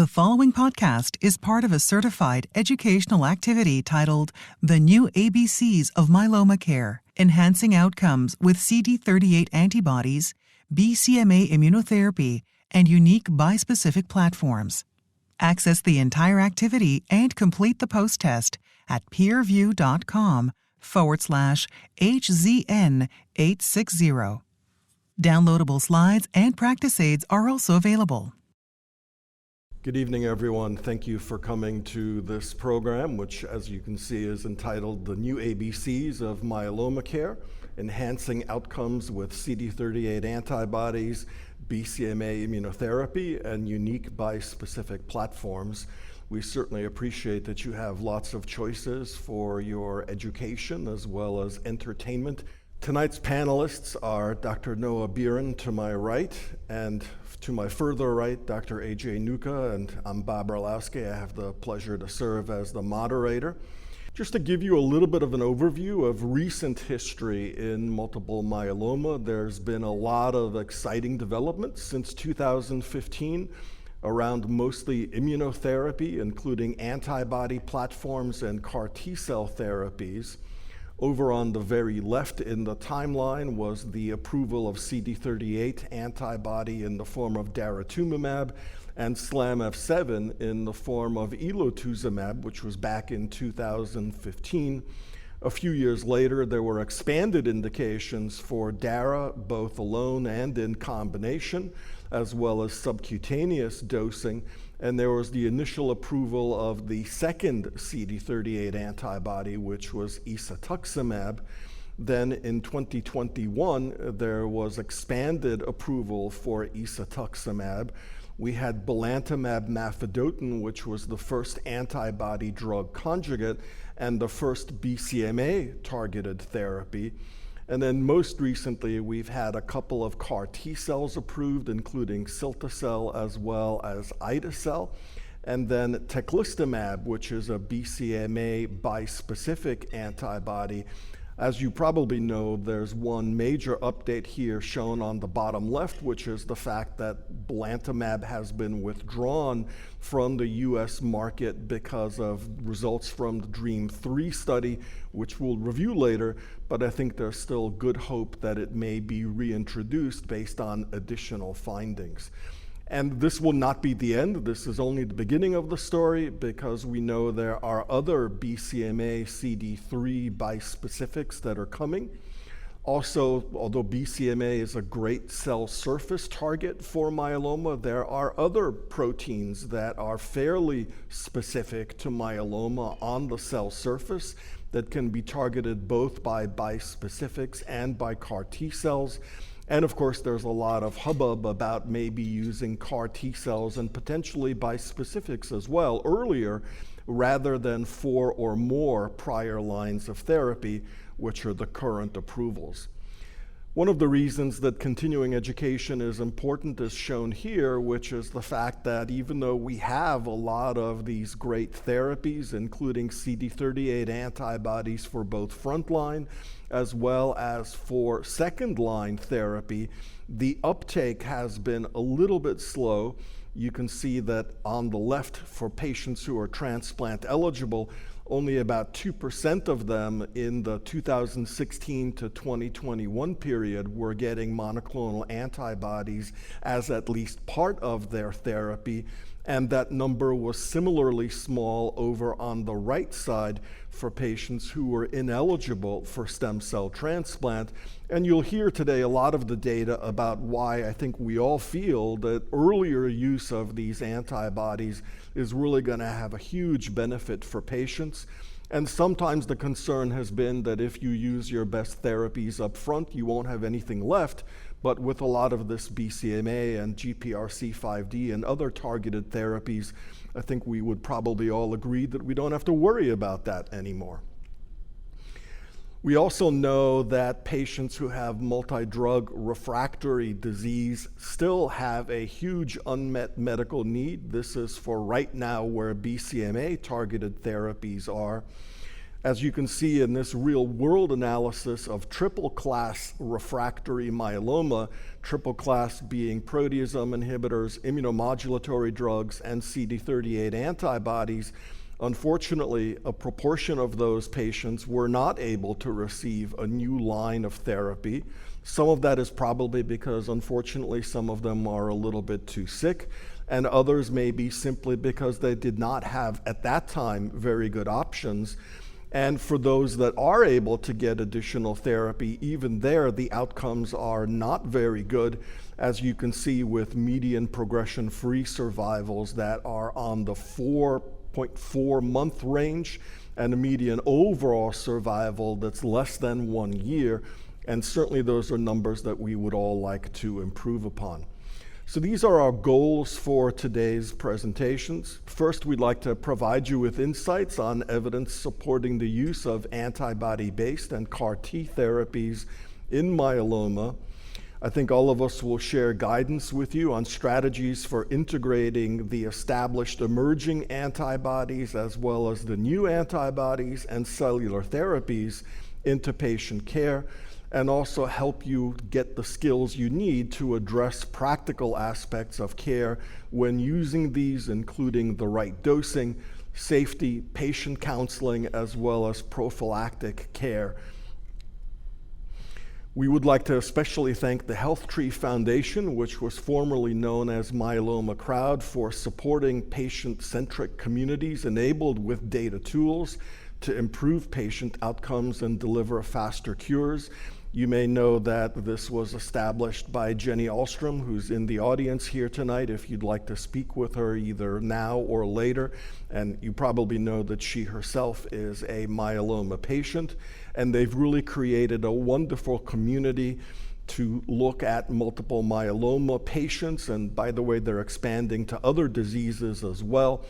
The following podcast is part of a certified educational activity titled The New ABCs of Myeloma Care, Enhancing Outcomes with CD38 Antibodies, BCMA Immunotherapy, and Unique Bispecific Platforms. Access the entire activity and complete the post-test at peerview.com/HZN860. Downloadable slides and practice aids are also available. Good evening, everyone. Thank you for coming to this program, which, as you can see, is entitled The New ABCs of Myeloma Care, Enhancing Outcomes with CD38 Antibodies, BCMA Immunotherapy, and Unique Bispecific Platforms. We certainly appreciate that you have lots of choices for your education as well as entertainment. Tonight's panelists are Dr. Noah Biren to my right, and to my further right, Dr. A.J. Nuka, and I'm Bob Orlowski. I have the pleasure to serve as the moderator. Just to give you a little bit of an overview of recent history in multiple myeloma, there's been a lot of exciting developments since 2015 around mostly immunotherapy, including antibody platforms and CAR T-cell therapies. Over on the very left in the timeline was the approval of CD38 antibody in the form of daratumumab and SLAMF7 in the form of elotuzumab, which was back in 2015. A few years later, there were expanded indications for DARA, both alone and in combination, as well as subcutaneous dosing. And there was the initial approval of the second CD38 antibody, which was isatuximab. Then in 2021, there was expanded approval for isatuximab. We had belantamab mafodotin, which was the first antibody drug conjugate and the first BCMA-targeted therapy. And then most recently, we've had a couple of CAR T-cells approved, including cilta-cel as well as ide-cel. And then teclistamab, which is a BCMA bispecific antibody. As you probably know, there's one major update here shown on the bottom left, which is the fact that belantamab has been withdrawn from the US market because of results from the DREAMM-3 study, which we'll review later, but I think there's still good hope that it may be reintroduced based on additional findings. And this will not be the end. This is only the beginning of the story because we know there are other BCMA CD3 bispecifics that are coming. Also, although BCMA is a great cell surface target for myeloma, there are other proteins that are fairly specific to myeloma on the cell surface that can be targeted both by bispecifics and by CAR T cells. And of course, there's a lot of hubbub about maybe using CAR T-cells and potentially bispecifics as well earlier, rather than 4 or more prior lines of therapy, which are the current approvals. One of the reasons that continuing education is important is shown here, which is the fact that even though we have a lot of these great therapies, including CD38 antibodies for both frontline as well as for second-line therapy, the uptake has been a little bit slow. You can see that on the left, for patients who are transplant eligible, only about 2% of them in the 2016 to 2021 period were getting monoclonal antibodies as at least part of their therapy, and that number was similarly small over on the right side for patients who were ineligible for stem cell transplant. And you'll hear today a lot of the data about why I think we all feel that earlier use of these antibodies is really going to have a huge benefit for patients. And sometimes the concern has been that if you use your best therapies up front, you won't have anything left. But with a lot of this BCMA and GPRC5D and other targeted therapies, I think we would probably all agree that we don't have to worry about that anymore. We also know that patients who have multi-drug refractory disease still have a huge unmet medical need. This is for right now where BCMA targeted therapies are. As you can see in this real-world analysis of triple-class refractory myeloma, triple class being proteasome inhibitors, immunomodulatory drugs, and CD38 antibodies, unfortunately, a proportion of those patients were not able to receive a new line of therapy. Some of that is probably because, unfortunately, some of them are a little bit too sick, and others may be simply because they did not have, at that time, very good options. And for those that are able to get additional therapy, even there, the outcomes are not very good, as you can see with median progression-free survivals that are on the 4.4-month range and a median overall survival that's less than 1 year. And certainly those are numbers that we would all like to improve upon. So these are our goals for today's presentations. First, we'd like to provide you with insights on evidence supporting the use of antibody-based and CAR T therapies in myeloma. I think all of us will share guidance with you on strategies for integrating the established emerging antibodies as well as the new antibodies and cellular therapies into patient care, and also help you get the skills you need to address practical aspects of care when using these, including the right dosing, safety, patient counseling, as well as prophylactic care. We would like to especially thank the HealthTree Foundation, which was formerly known as Myeloma Crowd, for supporting patient-centric communities enabled with data tools to improve patient outcomes and deliver faster cures. You may know that this was established by Jenny Ahlstrom, who's in the audience here tonight, if you'd like to speak with her either now or later. And you probably know that she herself is a myeloma patient. And they've really created a wonderful community to look at multiple myeloma patients. And by the way, they're expanding to other diseases as well.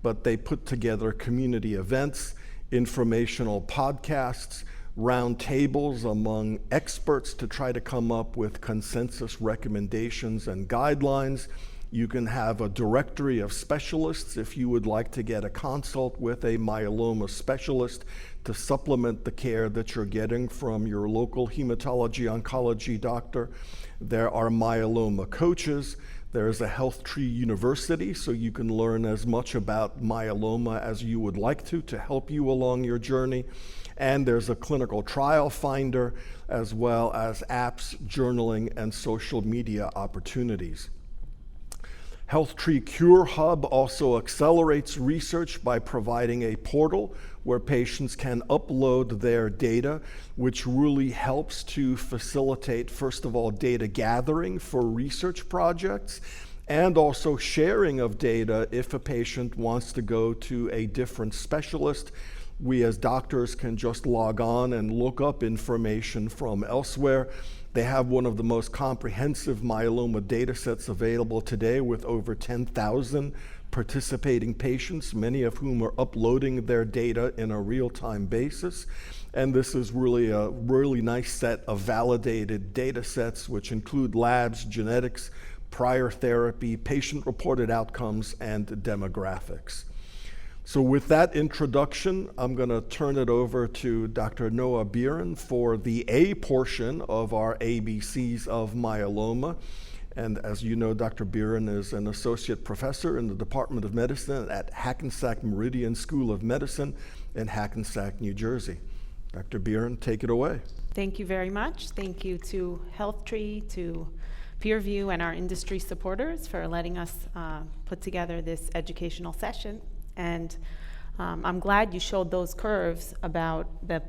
But they put together community events, informational podcasts, round tables among experts to try to come up with consensus recommendations and guidelines. You can have a directory of specialists if you would like to get a consult with a myeloma specialist to supplement the care that you're getting from your local hematology oncology doctor. There are myeloma coaches. There's a HealthTree University, so you can learn as much about myeloma as you would like to help you along your journey. And there's a clinical trial finder, as well as apps, journaling, and social media opportunities. HealthTree Cure Hub also accelerates research by providing a portal where patients can upload their data, which really helps to facilitate, first of all, data gathering for research projects, and also sharing of data if a patient wants to go to a different specialist. We as doctors can just log on and look up information from elsewhere. They have one of the most comprehensive myeloma data sets available today, with over 10,000 participating patients, many of whom are uploading their data in a real-time basis. And this is really a really nice set of validated data sets, which include labs, genetics, prior therapy, patient-reported outcomes, and demographics. So with that introduction, I'm going to turn it over to Dr. Noah Biren for the A portion of our ABCs of myeloma. And as you know, Dr. Biren is an associate professor in the Department of Medicine at Hackensack Meridian School of Medicine in Hackensack, New Jersey. Dr. Biren, take it away. Thank you very much. Thank you to HealthTree, to PeerView, and our industry supporters for letting us put together this educational session. And I'm glad you showed those curves about the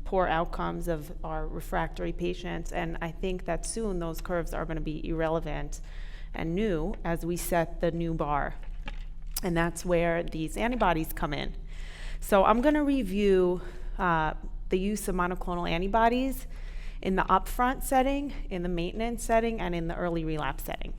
poor outcomes of our refractory patients. And I think that soon those curves are going to be irrelevant and new as we set the new bar. And that's where these antibodies come in. So I'm going to review the use of monoclonal antibodies in the upfront setting, in the maintenance setting, and in the early relapse setting.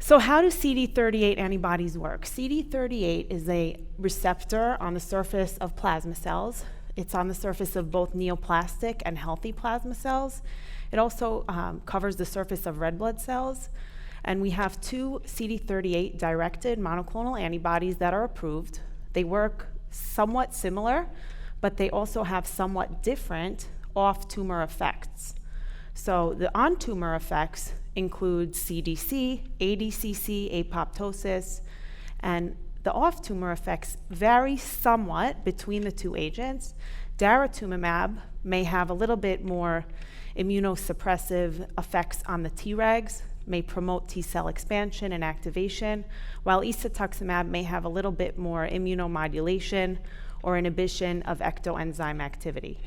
So how do CD38 antibodies work? CD38 is a receptor on the surface of plasma cells. It's on the surface of both neoplastic and healthy plasma cells. It also covers the surface of red blood cells. And we have two CD38 directed monoclonal antibodies that are approved. They work somewhat similar, but they also have somewhat different off-tumor effects. So the on-tumor effects include CDC, ADCC, apoptosis, and the off-tumor effects vary somewhat between the two agents. Daratumumab may have a little bit more immunosuppressive effects on the Tregs, may promote T-cell expansion and activation, while isatuximab may have a little bit more immunomodulation or inhibition of ectoenzyme activity.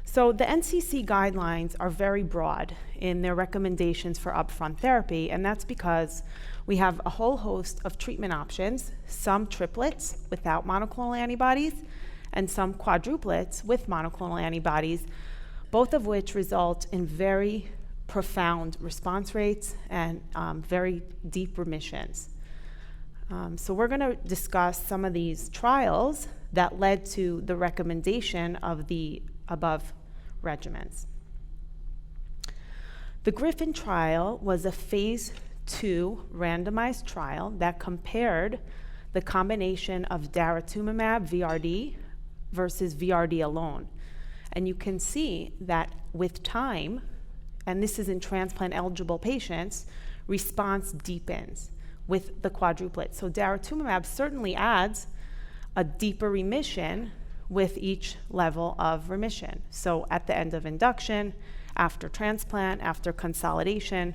So the NCC guidelines are very broad in their recommendations for upfront therapy, and that's because we have a whole host of treatment options, some triplets without monoclonal antibodies, and some quadruplets with monoclonal antibodies, both of which result in very profound response rates and very deep remissions. So we're going to discuss some of these trials that led to the recommendation of the above regimens. The Griffin trial was a phase 2 randomized trial that compared the combination of daratumumab VRD versus VRD alone. And you can see that with time, and this is in transplant-eligible patients, response deepens with the quadruplet. So daratumumab certainly adds a deeper remission with each level of remission. So at the end of induction, after transplant, after consolidation,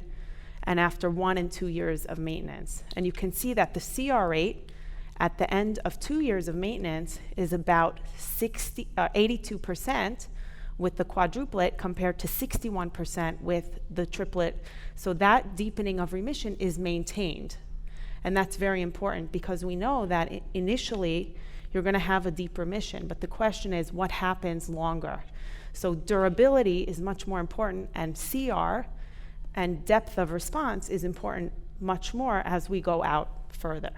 and after 1 and 2 years of maintenance. And you can see that the CR rate at the end of 2 years of maintenance is about 82% with the quadruplet compared to 61% with the triplet. So that deepening of remission is maintained. And that's very important because we know that initially you're going to have a deep remission, but the question is what happens longer? So durability is much more important, and CR and depth of response is important much more as we go out further.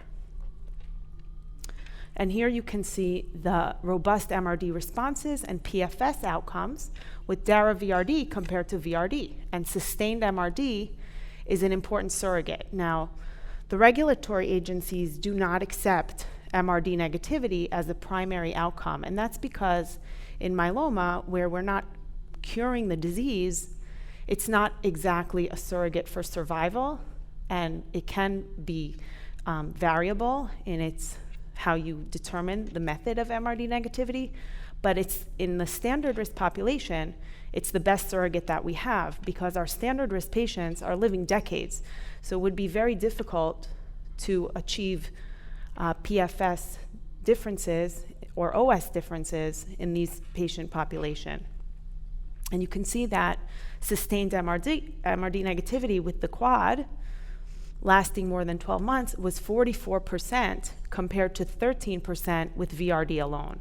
And here you can see the robust MRD responses and PFS outcomes with Dara-VRD compared to VRD. And sustained MRD is an important surrogate. Now, the regulatory agencies do not accept MRD negativity as a primary outcome. And that's because in myeloma, where we're not curing the disease, it's not exactly a surrogate for survival, and it can be variable in its how you determine the method of MRD negativity, but it's in the standard risk population, it's the best surrogate that we have because our standard risk patients are living decades. So it would be very difficult to achieve PFS differences or OS differences in these patient population. And you can see that sustained MRD negativity with the quad lasting more than 12 months was 44% compared to 13% with VRD alone.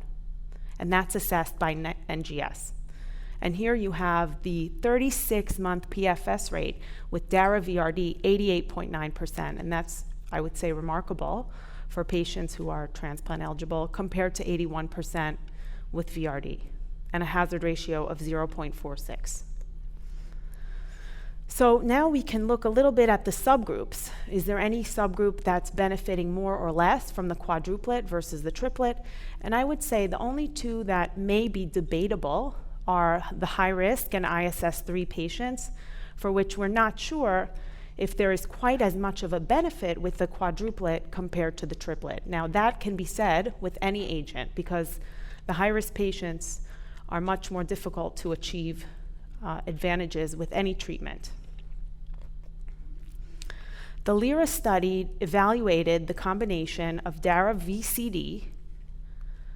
And that's assessed by NGS. And here you have the 36-month PFS rate with Dara-VRD 88.9%. And that's, I would say, remarkable for patients who are transplant eligible compared to 81% with VRD and a hazard ratio of 0.46. So now we can look a little bit at the subgroups. Is there any subgroup that's benefiting more or less from the quadruplet versus the triplet? And I would say the only two that may be debatable are the high risk and ISS3 patients, for which we're not sure if there is quite as much of a benefit with the quadruplet compared to the triplet. Now that can be said with any agent because the high risk patients are much more difficult to achieve advantages with any treatment. The LYRA study evaluated the combination of Dara-VCD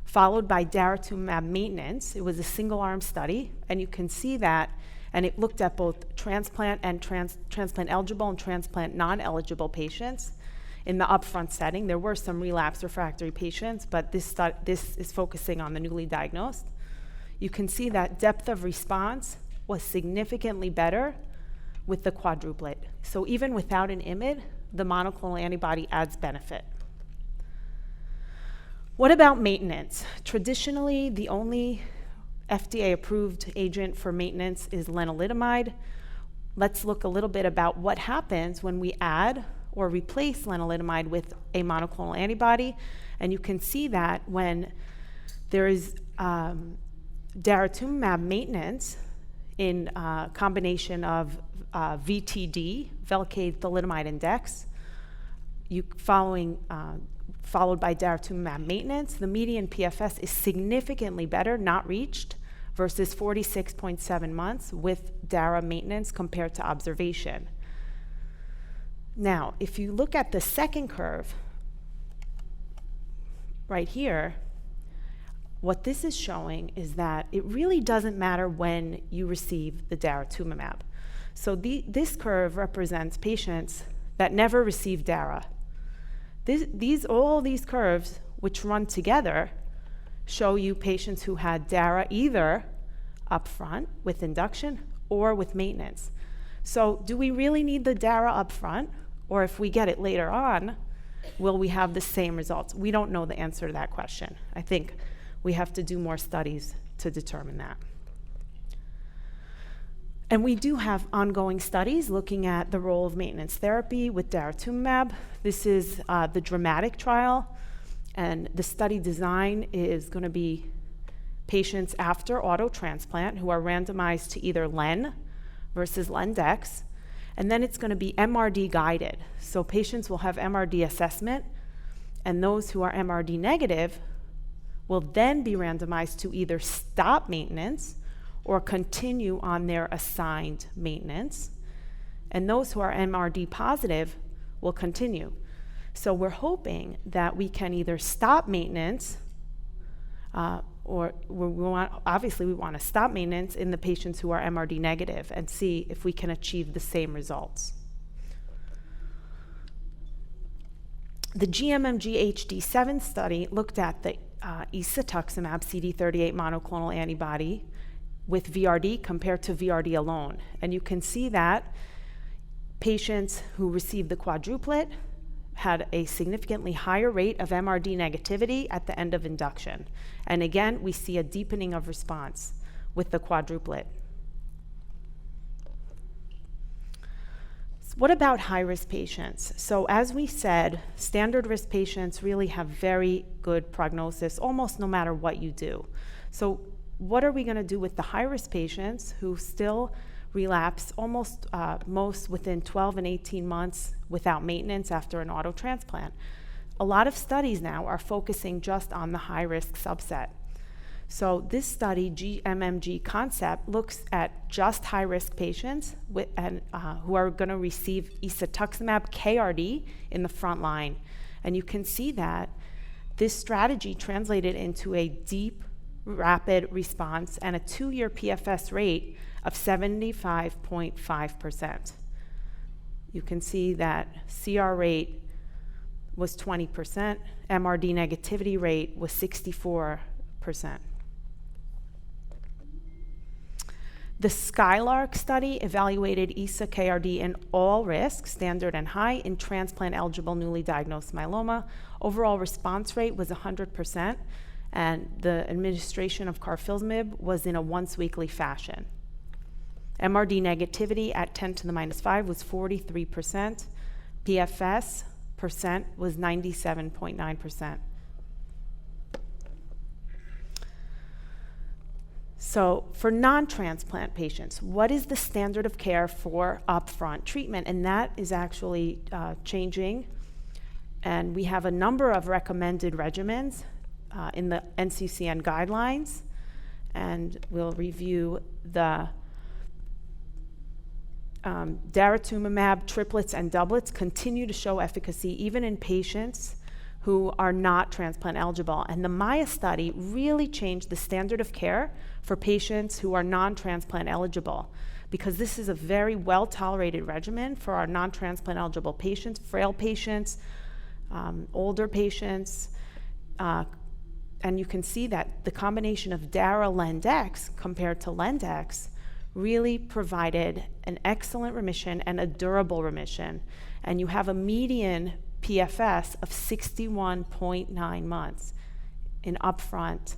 followed by daratumumab maintenance. It was a single-arm study, and you can see that, and it looked at both transplant and transplant-eligible and transplant-non-eligible patients in the upfront setting. There were some relapse refractory patients, but this is focusing on the newly diagnosed. You can see that depth of response was significantly better with the quadruplet. So even without an IMiD, the monoclonal antibody adds benefit. What about maintenance? Traditionally, the only FDA-approved agent for maintenance is lenalidomide. Let's look a little bit about what happens when we add or replace lenalidomide with a monoclonal antibody. And you can see that when there is daratumumab maintenance in combination of VTD, Velcade, thalidomide, and Dex, followed by daratumumab maintenance, the median PFS is significantly better, not reached, versus 46.7 months with dara maintenance compared to observation. Now, if you look at the second curve right here, what this is showing is that it really doesn't matter when you receive the daratumumab. So this curve represents patients that never received dara. All these curves, which run together, show you patients who had dara either upfront with induction or with maintenance. So do we really need the dara upfront, or if we get it later on, will we have the same results? We don't know the answer to that question. I think we have to do more studies to determine that. And we do have ongoing studies looking at the role of maintenance therapy with daratumumab. This is the DRAMATIC trial, and the study design is going to be patients after auto transplant who are randomized to either len versus len-dex, and then it's going to be MRD guided. So patients will have MRD assessment, and those who are MRD negative will then be randomized to either stop maintenance or continue on their assigned maintenance. And those who are MRD positive will continue. So we're hoping that we can either stop maintenance, or we want to stop maintenance in the patients who are MRD negative and see if we can achieve the same results. The GMMG HD7 study looked at the isatuximab CD38 monoclonal antibody with VRD compared to VRD alone. And you can see that patients who received the quadruplet had a significantly higher rate of MRD negativity at the end of induction. And again, we see a deepening of response with the quadruplet. What about high-risk patients? So as we said, standard risk patients really have very good prognosis, almost no matter what you do. So what are we going to do with the high-risk patients who still relapse almost most within 12 and 18 months without maintenance after an auto transplant? A lot of studies now are focusing just on the high-risk subset. So this study, GMMG Concept, looks at just high-risk patients who are going to receive isatuximab KRD in the front line. And you can see that this strategy translated into a deep, rapid response and a 2-year PFS rate of 75.5%. You can see that CR rate was 20%, MRD negativity rate was 64%. The SKYLARK study evaluated ISA KRD in all risks, standard and high, in transplant-eligible newly diagnosed myeloma. Overall response rate was 100%, and the administration of carfilzomib was in a once-weekly fashion. MRD negativity at 10 to the minus 5 was 43%. PFS percent was 97.9%. So for non-transplant patients, what is the standard of care for upfront treatment? And that is actually changing. And we have a number of recommended regimens in the NCCN guidelines. And we'll review the daratumumab triplets and doublets continue to show efficacy even in patients who are not transplant eligible. And the MAIA study really changed the standard of care for patients who are non-transplant eligible, because this is a very well-tolerated regimen for our non-transplant eligible patients, frail patients, older patients, and you can see that the combination of dara-len-dex compared to len-dex really provided an excellent remission and a durable remission. And you have a median PFS of 61.9 months in upfront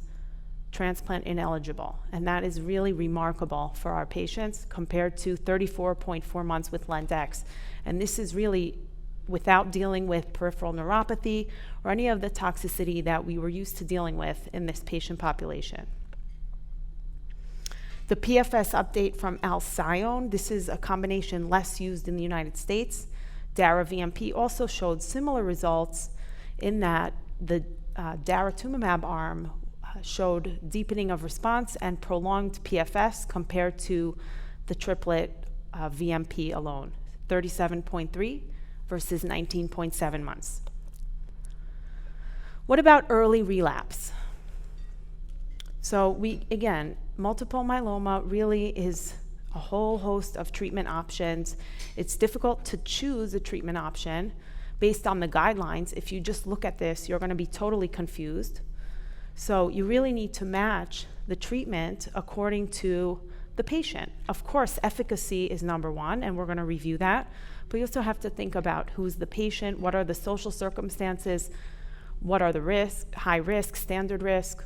transplant ineligible. And that is really remarkable for our patients compared to 34.4 months with len-dex. And this is really without dealing with peripheral neuropathy or any of the toxicity that we were used to dealing with in this patient population. The PFS update from Alcyone, this is a combination less used in the United States. Dara-VMP also showed similar results in that the daratumumab arm showed deepening of response and prolonged PFS compared to the triplet VMP alone, 37.3 versus 19.7 months. What about early relapse? So again, multiple myeloma really is a whole host of treatment options. It's difficult to choose a treatment option based on the guidelines. If you just look at this, you're going to be totally confused. So you really need to match the treatment according to the patient. Of course, efficacy is number one, and we're going to review that. But you also have to think about who's the patient, what are the social circumstances, what are the risks, high risk, standard risk,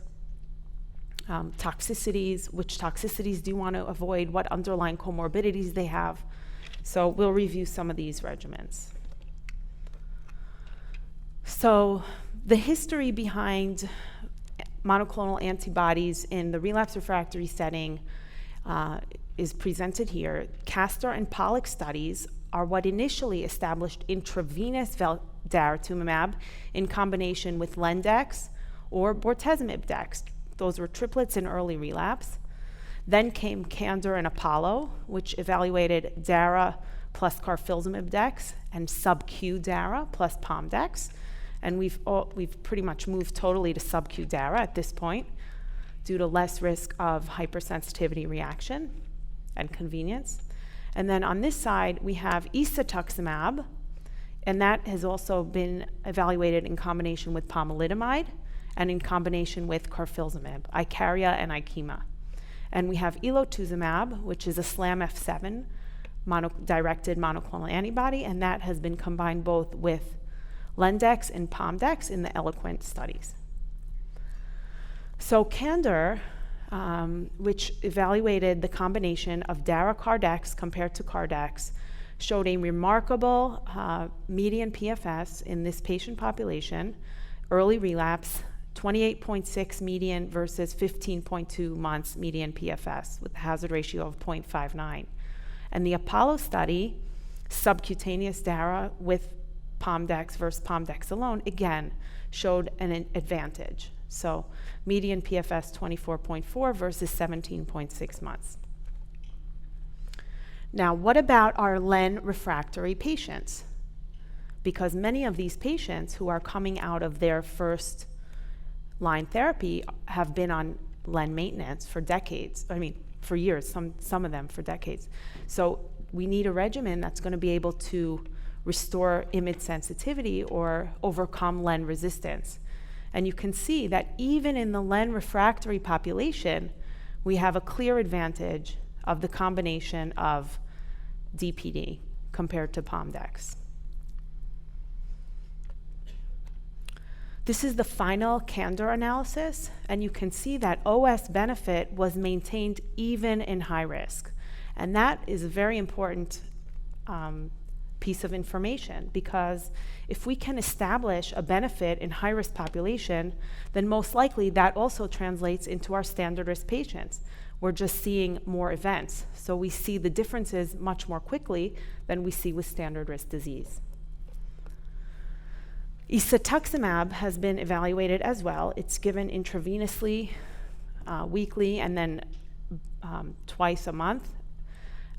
toxicities, which toxicities do you want to avoid, what underlying comorbidities they have. So we'll review some of these regimens. So the history behind monoclonal antibodies in the relapse refractory setting is presented here. Castor and Pollock studies are what initially established intravenous daratumumab in combination with Lendex or bortezomib-dex. Those were triplets in early relapse. Then came Candor and Apollo, which evaluated Dara plus carfilzomib-dex and sub-Q Dara plus Pom-dex. And we've pretty much moved totally to sub-Q Dara at this point due to less risk of hypersensitivity reaction and convenience. And then on this side, we have isatuximab, and that has also been evaluated in combination with pomalidomide and in combination with carfilzomib, ICARIA and ICARIA. And we have elotuzumab, which is a SLAM-F7 directed monoclonal antibody, and that has been combined both with Lendex and Pom-dex in the ELOQUENT studies. So Candor, which evaluated the combination of Dara-Cardex compared to Cardex, showed a remarkable median PFS in this patient population, early relapse, 28.6 median versus 15.2 months median PFS with a hazard ratio of 0.59. And the Apollo study, subcutaneous Dara with Pom-dex versus Pom-dex alone, again, showed an advantage. So median PFS 24.4 versus 17.6 months. Now, what about our Len refractory patients? Because many of these patients who are coming out of their first line therapy have been on Len maintenance for decades. I mean, for years, some of them for decades. So we need a regimen that's going to be able to restore IMiD sensitivity or overcome Len resistance. And you can see that even in the Len refractory population, we have a clear advantage of the combination of DPD compared to Pom-dex. This is the final Candor analysis, and you can see that OS benefit was maintained even in high risk. And that is a very important piece of information, because if we can establish a benefit in high-risk population, then most likely that also translates into our standard risk patients. We're just seeing more events. So we see the differences much more quickly than we see with standard risk disease. Isatuximab has been evaluated as well. It's given intravenously, weekly, and then twice a month.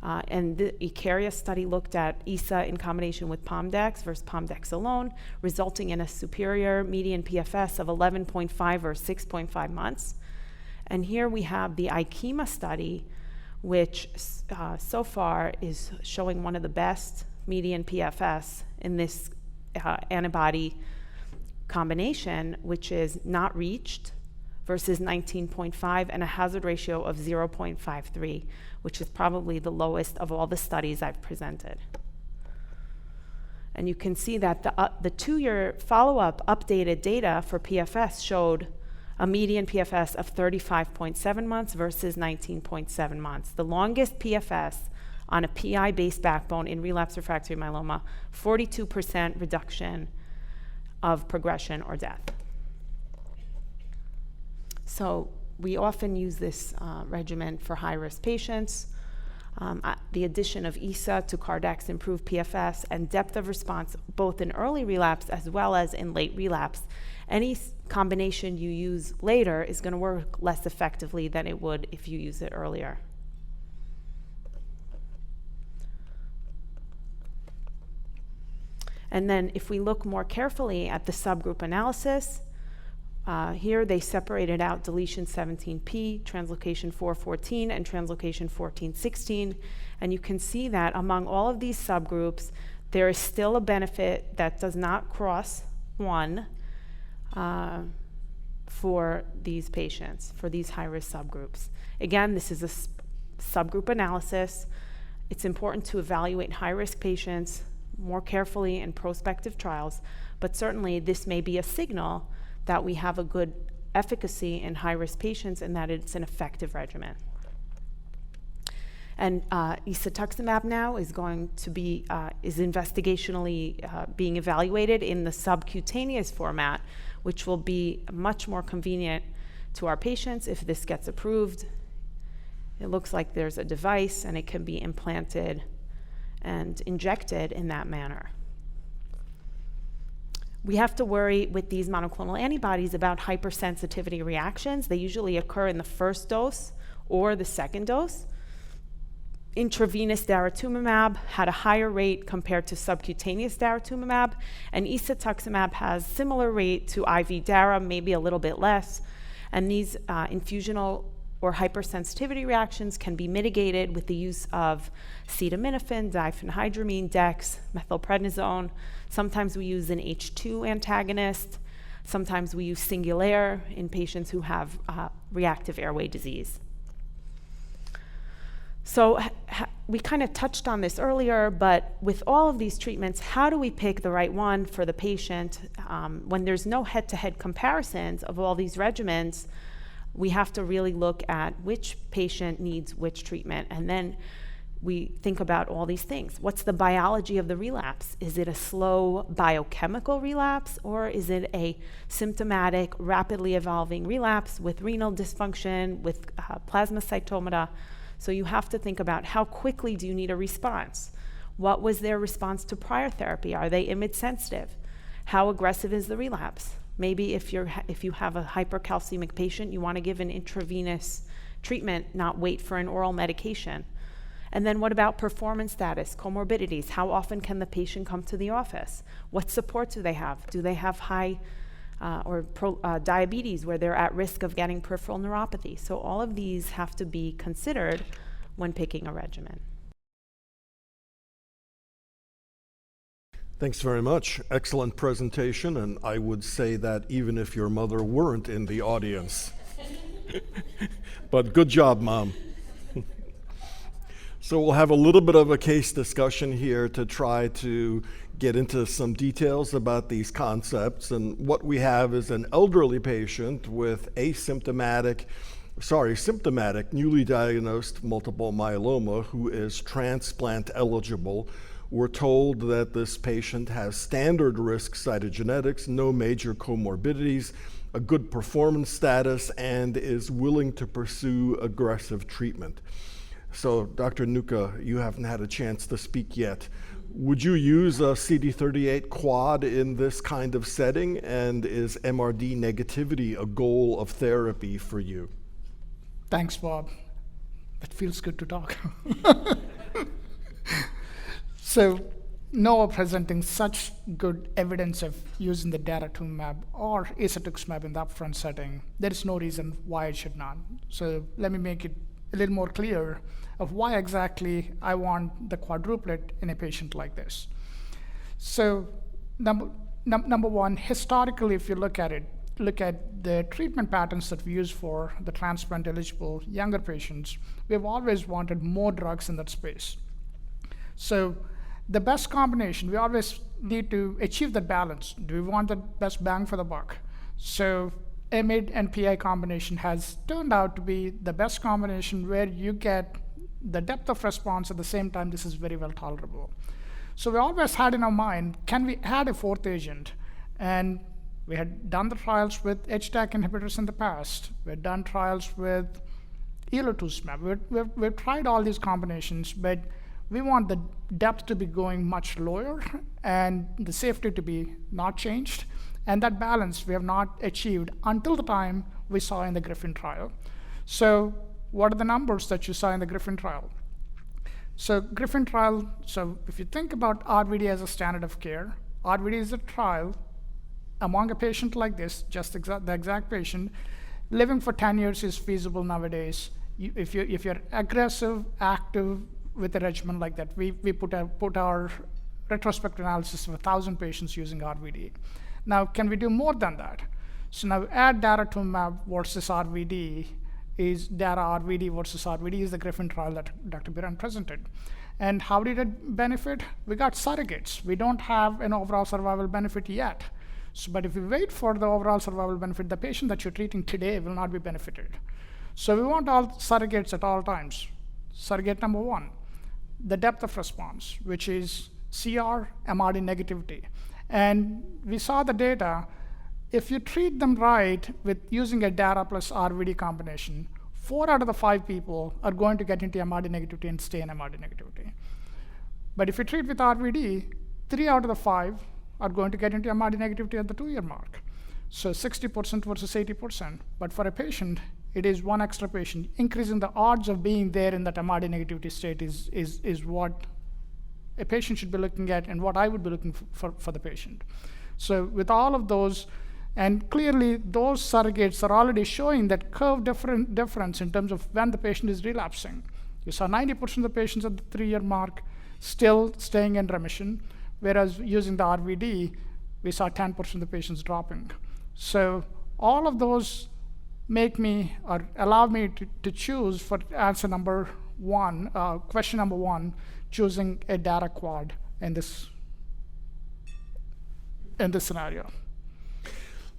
And the ICARIA study looked at ISA in combination with Pom-dex versus Pom-dex alone, resulting in a superior median PFS of 11.5 or 6.5 months. And here we have the ICARIA study, which so far is showing one of the best median PFS in this antibody combination, which is not reached versus 19.5 and a hazard ratio of 0.53, which is probably the lowest of all the studies I've presented. And you can see that the 2-year follow-up updated data for PFS showed a median PFS of 35.7 months versus 19.7 months, the longest PFS on a PI-based backbone in relapse refractory myeloma, 42% reduction of progression or death. So we often use this regimen for high-risk patients. The addition of ESA to Cardex improved PFS and depth of response both in early relapse as well as in late relapse. Any combination you use later is going to work less effectively than it would if you use it earlier. And then if we look more carefully at the subgroup analysis, here they separated out deletion 17p, translocation 414, and translocation 1416. And you can see that among all of these subgroups, there is still a benefit that does not cross 1 for these patients, for these high-risk subgroups. Again, this is a subgroup analysis. It's important to evaluate high-risk patients more carefully in prospective trials, but certainly this may be a signal that we have a good efficacy in high-risk patients and that it's an effective regimen. And isatuximab now is going to be, is investigationally being evaluated in the subcutaneous format, which will be much more convenient to our patients if this gets approved. It looks like there's a device and it can be implanted and injected in that manner. We have to worry with these monoclonal antibodies about hypersensitivity reactions. They usually occur in the first dose or the second dose. Intravenous daratumumab had a higher rate compared to subcutaneous daratumumab, and isatuximab has similar rate to IV dara, maybe a little bit less. And these infusional or hypersensitivity reactions can be mitigated with the use of acetaminophen, diphenhydramine, dex, methylprednisone. Sometimes we use an H2 antagonist. Sometimes we use Singulair in patients who have reactive airway disease. So we kind of touched on this earlier, but with all of these treatments, how do we pick the right one for the patient? When there's no head-to-head comparisons of all these regimens, we have to really look at which patient needs which treatment, and then we think about all these things. What's the biology of the relapse? Is it a slow biochemical relapse, or is it a symptomatic, rapidly evolving relapse with renal dysfunction, with plasmacytomata? So you have to think about how quickly do you need a response? What was their response to prior therapy? Are they image sensitive? How aggressive is the relapse? Maybe if you have a hypercalcemic patient, you want to give an intravenous treatment, not wait for an oral medication. And then what about performance status, comorbidities? How often can the patient come to the office? What support do they have? Do they have high diabetes where they're at risk of getting peripheral neuropathy? So all of these have to be considered when picking a regimen. Thanks very much. Excellent presentation, and I would say that even if your mother weren't in the audience. But good job, Mom. So we'll have a little bit of a case discussion here to try to get into some details about these concepts. And what we have is an elderly patient with symptomatic, newly diagnosed multiple myeloma who is transplant eligible. We're told that this patient has standard risk cytogenetics, no major comorbidities, a good performance status, and is willing to pursue aggressive treatment. So, Dr. Nuka, you haven't had a chance to speak yet. Would you use a CD38 quad in this kind of setting? And is MRD negativity a goal of therapy for you? Thanks, Bob. It feels good to talk. So, Noah presenting such good evidence of using the daratumumab or isatuximab in the upfront setting, there is no reason why it should not. So let me make it a little more clear of why exactly I want the quadruplet in a patient like this. So number one, historically, if you look at the treatment patterns that we use for the transplant eligible younger patients, we've always wanted more drugs in that space. So the best combination, we always need to achieve that balance. Do we want the best bang for the buck? So IMiD and PI combination has turned out to be the best combination where you get the depth of response, at the same time, this is very well tolerable. So we always had in our mind, can we add a fourth agent? And we had done the trials with HDAC inhibitors in the past. We had done trials with elotuzumab. We've tried all these combinations, but we want the depth to be going much lower and the safety to be not changed. And that balance we have not achieved until the time we saw in the Griffin trial. So what are the numbers that you saw in the Griffin trial? So Griffin trial, so if you think about RVD as a standard of care, RVD is a trial among a patient like this, just the exact patient. Living for 10 years is feasible nowadays. If you're aggressive, active with a regimen like that, we put our retrospective analysis of 1,000 patients using RVD. Now, can we do more than that? So now add daratumumab versus RVD is RVD versus RVD is the Griffin trial that Dr. Biran presented. And how did it benefit? We got surrogates. We don't have an overall survival benefit yet. So, but if we wait for the overall survival benefit, the patient that you're treating today will not be benefited. So we want all surrogates at all times. Surrogate number one, the depth of response, which is CR, MRD negativity. And we saw the data. If you treat them right with using a DARA plus RVD combination, 4 out of the 5 people are going to get into MRD negativity and stay in MRD negativity. But if you treat with RVD, 3 out of the 5 are going to get into MRD negativity at the 2-year mark. So 60% versus 80%. But for a patient, it is 1 extra patient. Increasing the odds of being there in that MRD negativity state is what a patient should be looking at and what I would be looking for the patient. So with all of those, and clearly those surrogates are already showing that curve difference in terms of when the patient is relapsing. You saw 90% of the patients at the 3-year mark still staying in remission, whereas using the RVD, we saw 10% of the patients dropping. So all of those make me or allow me to choose for answer number one, question number one, choosing a data quad in this scenario.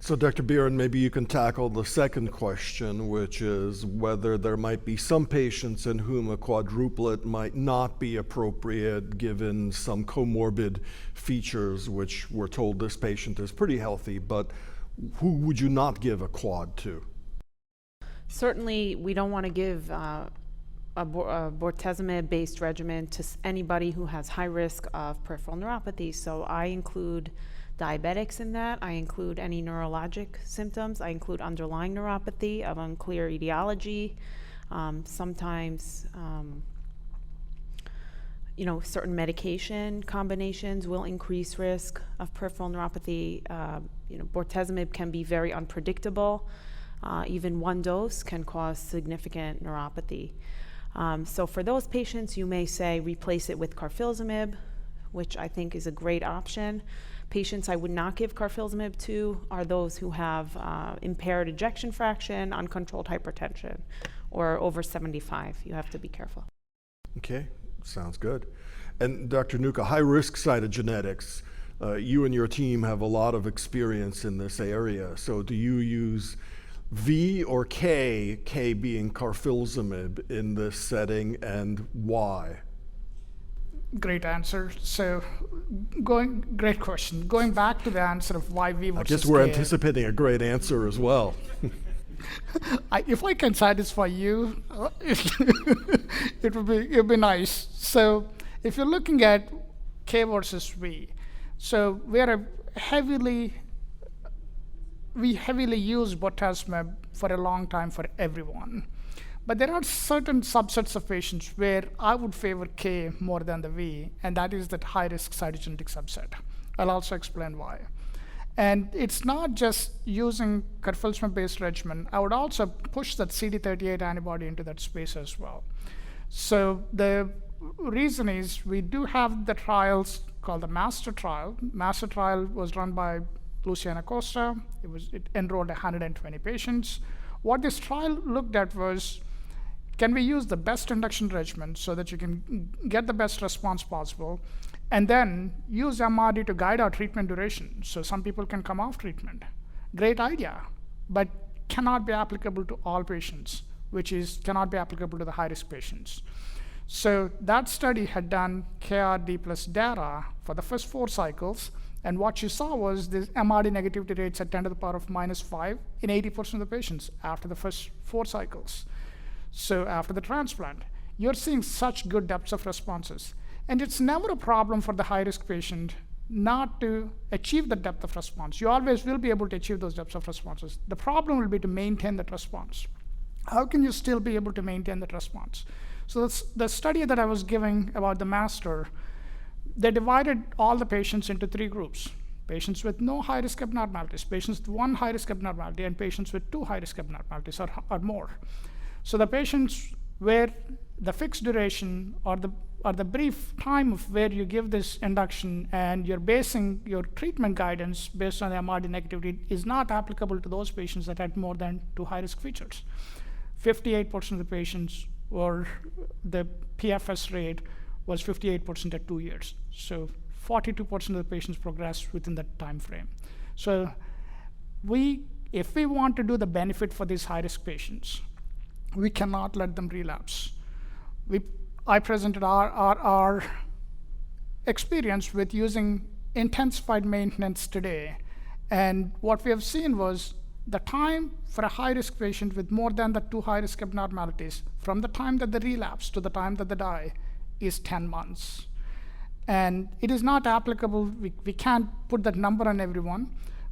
So Dr. Biran, maybe you can tackle the second question, which is whether there might be some patients in whom a quadruplet might not be appropriate given some comorbid features, which we're told this patient is pretty healthy, but who would you not give a quad to? Certainly, we don't want to give a bortezomib-based regimen to anybody who has high risk of peripheral neuropathy. So I include diabetics in that. I include any neurologic symptoms. I include underlying neuropathy of unclear etiology. Sometimes, certain medication combinations will increase risk of peripheral neuropathy. Bortezomib can be very unpredictable. Even one dose can cause significant neuropathy. So for those patients, you may say replace it with carfilzomib, which I think is a great option. Patients I would not give carfilzomib to are those who have impaired ejection fraction, uncontrolled hypertension, or over 75. You have to be careful. Okay, sounds good. And Dr. Nuka, high-risk cytogenetics, you and your team have a lot of experience in this area. So do you use V or K being carfilzomib in this setting, and why? Great answer. So, great question. Going back to the answer of why V versus I guess we're K, anticipating a great answer as well. If I can satisfy you, it would be nice. So, if you're looking at K versus V, so we heavily use bortezomib for a long time for everyone. But there are certain subsets of patients where I would favor K more than the V, and that is that high-risk cytogenetic subset. I'll also explain why. And it's not just using carfilzomib-based regimen. I would also push that CD38 antibody into that space as well. So the reason is we do have the trials called the MASTER trial. MASTER trial was run by Luciana Costa. It enrolled 120 patients. What this trial looked at was, can we use the best induction regimen so that you can get the best response possible, and then use MRD to guide our treatment duration so some people can come off treatment? Great idea, but cannot be applicable to all patients, which is cannot be applicable to the high-risk patients. So that study had done KRD plus DARA for the first 4 cycles, and what you saw was the MRD negativity rates at 10 to the power of -5 in 80% of the patients after the first 4 cycles. So after the transplant, you're seeing such good depths of responses. And it's never a problem for the high-risk patient not to achieve the depth of response. You always will be able to achieve those depths of responses. The problem will be to maintain that response. How can you still be able to maintain that response? So that's the study that I was giving about the master, they divided all the patients into 3 groups: patients with no high-risk abnormalities, patients with 1 high-risk abnormality, and patients with 2 high-risk abnormalities or more. So the patients where the fixed duration or the brief time of where you give this induction and you're basing your treatment guidance based on the MRD negativity is not applicable to those patients that had more than 2 high-risk features. 58% of the patients were, the PFS rate was 58% at 2 years. So 42% of the patients progressed within that time frame. So if we want to do the benefit for these high-risk patients, we cannot let them relapse. I presented our experience with using intensified maintenance today. And what we have seen was the time for a high-risk patient with more than the 2 high-risk abnormalities, from the time that they relapse to the time that they die, is 10 months. And it is not applicable, we can't put that number on everyone,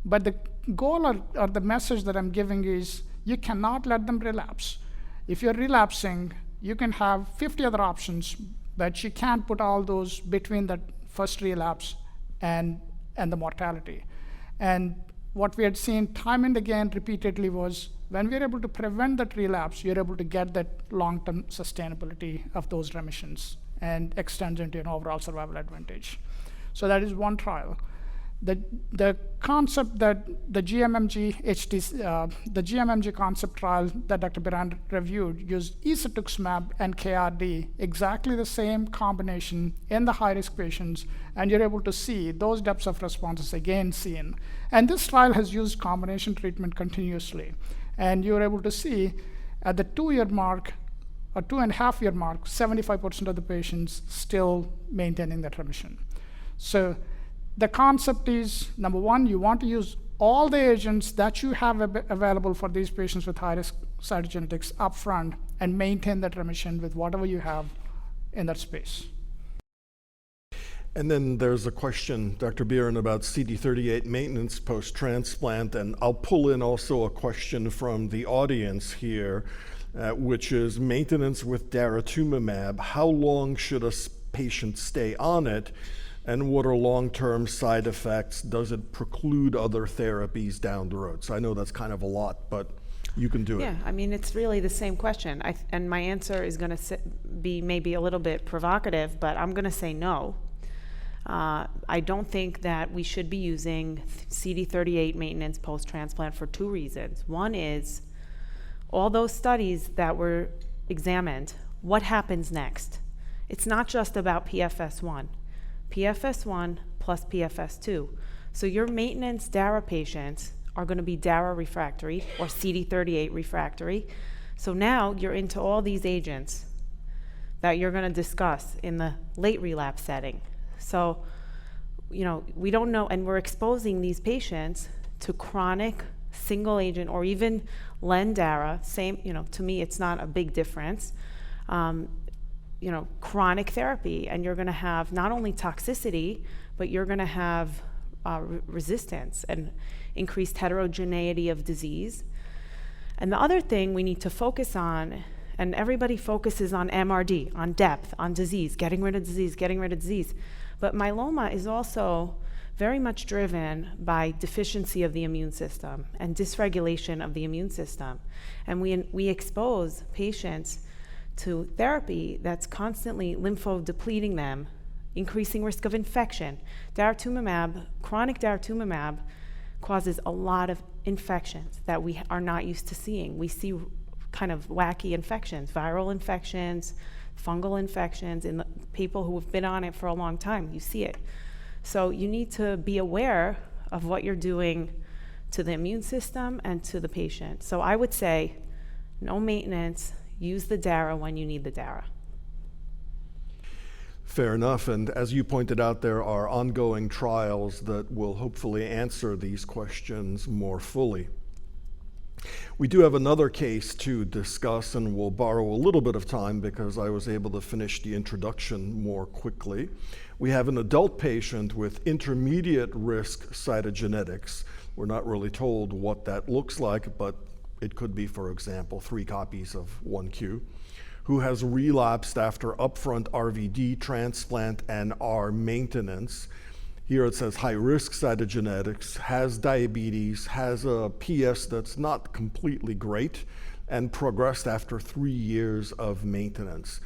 but the goal or the message that I'm giving is you cannot let them relapse. If you're relapsing, you can have 50 other options, but you can't put all those between the first relapse and the mortality. And what we had seen time and again repeatedly was when we're able to prevent that relapse, you're able to get that long-term sustainability of those remissions and extends into an overall survival advantage. So that is one trial. The concept that the GMMG concept trial that Dr. Biran reviewed used isatuximab and KRD, exactly the same combination in the high-risk patients, and you're able to see those depths of responses again seen. And this trial has used combination treatment continuously. And you're able to see at the 2-year mark, or 2.5-year mark, 75% of the patients still maintaining that remission. So the concept is, number one, you want to use all the agents that you have available for these patients with high-risk cytogenetics upfront and maintain that remission with whatever you have in that space. And then there's a question, Dr. Biran, about CD38 maintenance post-transplant, and I'll pull in also a question from the audience here, which is maintenance with daratumumab. How long should a patient stay on it? And what are long-term side effects? Does it preclude other therapies down the road? So I know that's kind of a lot, but you can do it. Yeah, I mean, it's really the same question. And my answer is going to be maybe a little bit provocative, but I'm going to say no. I don't think that we should be using CD38 maintenance post-transplant for 2 reasons. One is all those studies that were examined, what happens next? It's not just about PFS1. PFS1 plus PFS2. So your maintenance DARA patients are going to be DARA refractory or CD38 refractory. So now you're into all these agents that you're going to discuss in the late relapse setting. So, we don't know, and we're exposing these patients to chronic single agent or even Len-DARA, same, to me it's not a big difference. Chronic therapy, and you're going to have not only toxicity, but you're going to have resistance and increased heterogeneity of disease. And the other thing we need to focus on, and everybody focuses on MRD, on depth, on disease, getting rid of disease. But myeloma is also very much driven by deficiency of the immune system and dysregulation of the immune system. And we expose patients to therapy that's constantly lymphodepleting them, increasing risk of infection. Daratumumab, chronic daratumumab, causes a lot of infections that we are not used to seeing. We see kind of wacky infections, viral infections, fungal infections in the people who have been on it for a long time. You see it. So you need to be aware of what you're doing to the immune system and to the patient. So I would say no maintenance. Use the DARA when you need the DARA. Fair enough. And as you pointed out, there are ongoing trials that will hopefully answer these questions more fully. We do have another case to discuss, and we'll borrow a little bit of time because I was able to finish the introduction more quickly. We have an adult patient with intermediate risk cytogenetics. We're not really told what that looks like, but it could be, for example, 3 copies of 1q, who has relapsed after upfront RVD transplant and R maintenance. Here it says high-risk cytogenetics, has diabetes, has a PS that's not completely great, and progressed after 3 years of maintenance.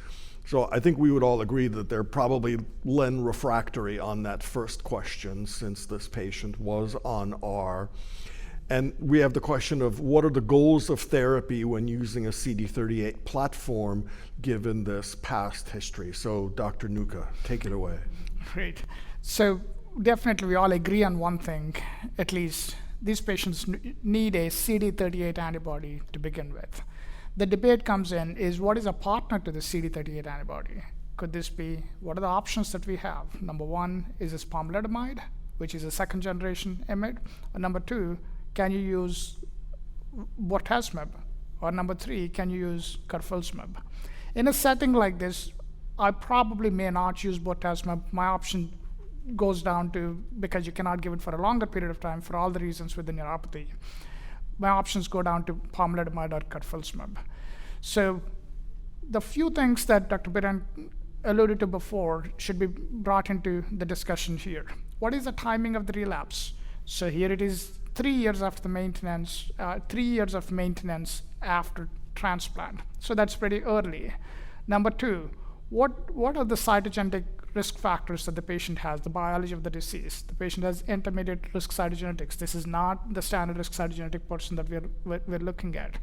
So I think we would all agree that they're probably len refractory on that first question, since this patient was on R. And we have the question of what are the goals of therapy when using a CD38 platform given this past history? So Dr. Nuka, take it away. Great. So definitely we all agree on one thing, at least these patients need a CD38 antibody to begin with. The debate comes in is what is a partner to the CD38 antibody? Could this be, what are the options that we have? Number 1 is this pomalidomide, which is a 2nd generation IMiD. Or number 2, can you use bortezomib? Or number 3, can you use carfilzomib? In a setting like this, I probably may not use bortezomib. My option goes down to, because you cannot give it for a longer period of time for all the reasons with the neuropathy, my options go down to pomalidomide or carfilzomib. So the few things that Dr. Biren alluded to before should be brought into the discussion here. What is the timing of the relapse? So here it is 3 years after the maintenance, 3 years of maintenance after transplant. So that's pretty early. Number 2, what are the cytogenetic risk factors that the patient has, the biology of the disease? The patient has intermediate risk cytogenetics. This is not the standard risk cytogenetic person that we're looking at.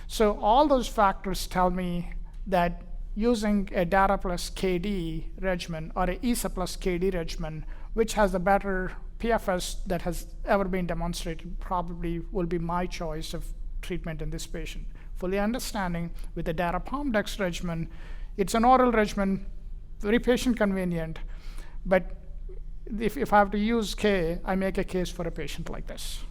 So all those factors tell me that using a DARA plus KD regimen or a ESA plus KD regimen, which has the better PFS that has ever been demonstrated, probably will be my choice of treatment in this patient. Fully understanding with the DARA POMDEX regimen, it's an oral regimen, very patient convenient, but if I have to use K, I make a case for a patient like this.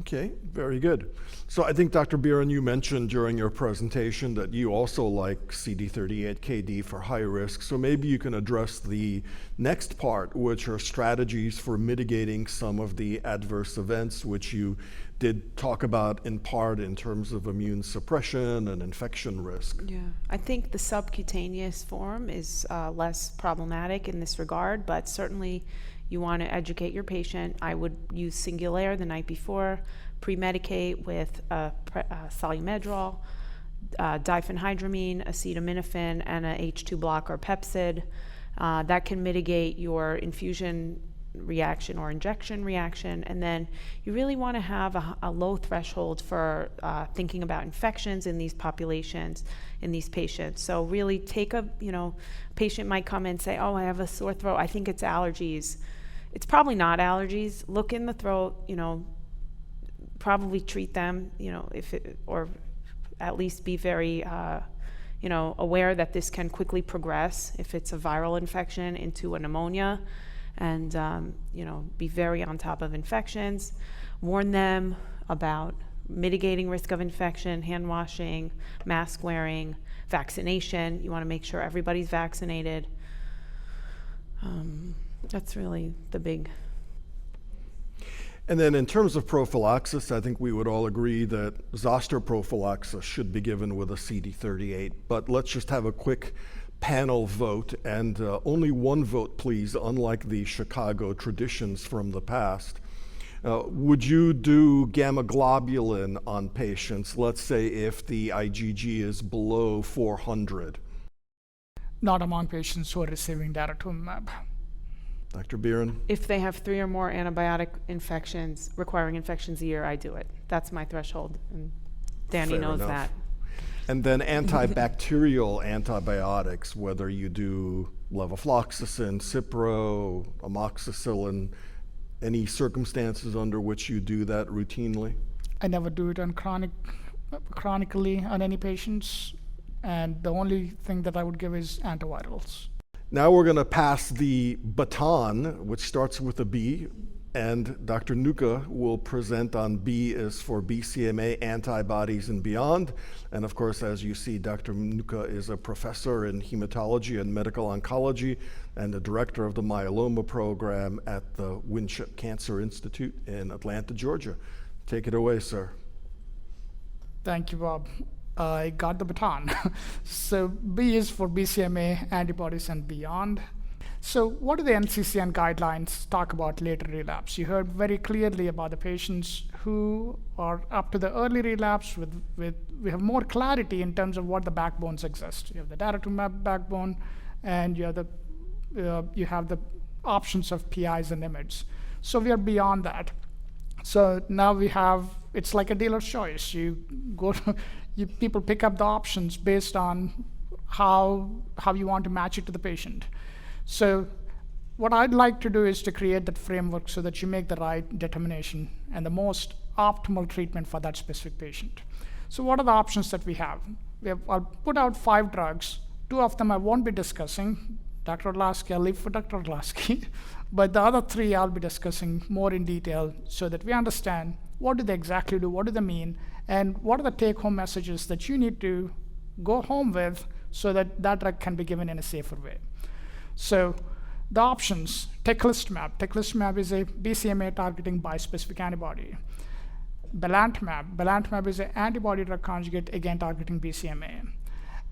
Okay, very good. So I think, Dr. Biren, you mentioned during your presentation that you also like CD38-KD for high risk, so maybe you can address the next part, which are strategies for mitigating some of the adverse events, which you did talk about in part in terms of immune suppression and infection risk. Yeah, I think the subcutaneous form is less problematic in this regard, but certainly you want to educate your patient. I would use Singulair the night before, pre-medicate with Solumedrol, diphenhydramine, acetaminophen, and a H2 blocker Pepsid. That can mitigate your infusion reaction or injection reaction. And then you really want to have a low threshold for thinking about infections in these populations, in these patients. So really take patient might come in and say, oh, I have a sore throat, I think it's allergies. It's probably not allergies. Look in the throat, probably treat them, or at least be very, aware that this can quickly progress if it's a viral infection into a pneumonia, and, be very on top of infections. Warn them about mitigating risk of infection, hand washing, mask wearing, vaccination. You want to make sure everybody's vaccinated. That's really the big. And then in terms of prophylaxis, I think we would all agree that zoster prophylaxis should be given with a CD38, but let's just have a quick panel vote, and only one vote, please, unlike the Chicago traditions from the past. Would you do gamma globulin on patients, let's say if the IgG is below 400? Not among patients who are receiving daratumumab. Dr. Biren? If they have 3 or more antibiotic infections, requiring infections a year, I do it. That's my threshold, and Danny Fair knows enough. that. And then antibacterial antibiotics, whether you do levofloxacin, Cipro, amoxicillin, any circumstances under which you do that routinely? I never do it on chronically on any patients, and the only thing that I would give is antivirals. Now we're going to pass the baton, which starts with a B, and Dr. Nuka will present on B is for BCMA antibodies and beyond. And of course, as you see, Dr. Nuka is a professor in hematology and medical oncology and the director of the myeloma program at the Winship Cancer Institute in Atlanta, Georgia. Take it away, sir. Thank you, Bob. I got the baton. So B is for BCMA antibodies and beyond. So what do the NCCN guidelines talk about later relapse? You heard very clearly about the patients who are up to the early relapse we have more clarity in terms of what the backbones exist. You have the daratumumab backbone, and you have the options of PIs and IMiDs. So we are beyond that. So now it's like a dealer's choice. People pick up the options based on how you want to match it to the patient. So what I'd like to do is to create that framework so that you make the right determination and the most optimal treatment for that specific patient. So what are the options that we have? I'll put out 5 drugs. 2 of them I won't be discussing. Dr. Orlowski, I'll leave for Dr. Orlowski. But the other 3 I'll be discussing more in detail so that we understand what do they exactly do, what do they mean, and what are the take-home messages that you need to go home with so that that drug can be given in a safer way. So the options, teclistamab. Teclistamab is a BCMA targeting bispecific antibody. Belantamab is an antibody drug conjugate, again targeting BCMA.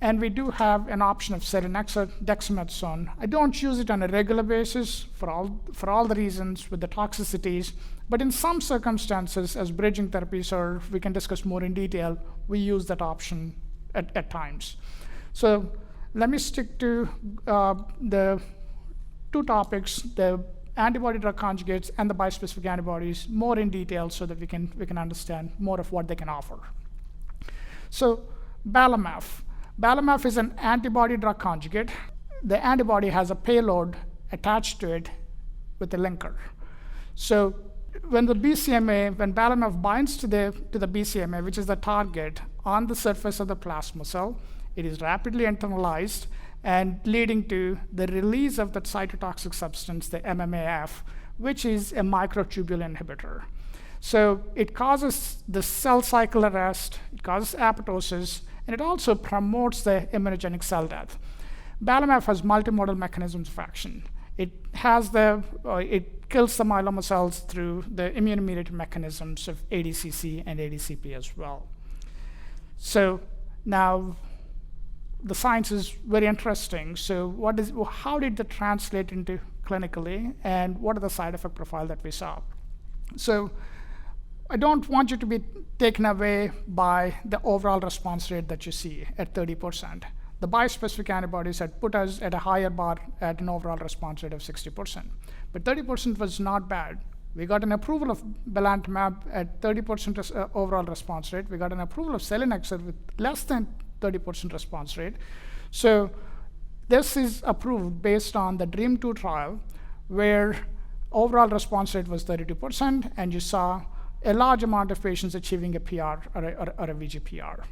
And we do have an option of selinexor, dexamethasone. I don't use it on a regular basis for all the reasons with the toxicities, but in some circumstances, as bridging therapies, or we can discuss more in detail, we use that option at times. So let me stick to the 2 topics, the antibody drug conjugates and the bispecific antibodies, more in detail so that we can understand more of what they can offer. So Belamaf. Belamaf is an antibody drug conjugate. The antibody has a payload attached to it with a linker. So when Belamaf binds to the BCMA, which is the target, on the surface of the plasma cell, it is rapidly internalized and leading to the release of that cytotoxic substance, the MMAF, which is a microtubule inhibitor. So it causes the cell cycle arrest, it causes apoptosis, and it also promotes the immunogenic cell death. Belamaf has multimodal mechanisms of action. It kills the myeloma cells through the immune-mediated mechanisms of ADCC and ADCP as well. So now the science is very interesting. So how did that translate into clinically, and what are the side effect profile that we saw? So I don't want you to be taken away by the overall response rate that you see at 30%. The bispecific antibodies had put us at a higher bar at an overall response rate of 60%. But 30% was not bad. We got an approval of belantamab at 30% overall response rate. We got an approval of selinexor with less than 30% response rate. So this is approved based on the DREAM2 trial, where overall response rate was 32%, and you saw a large amount of patients achieving a PR or a VGPR.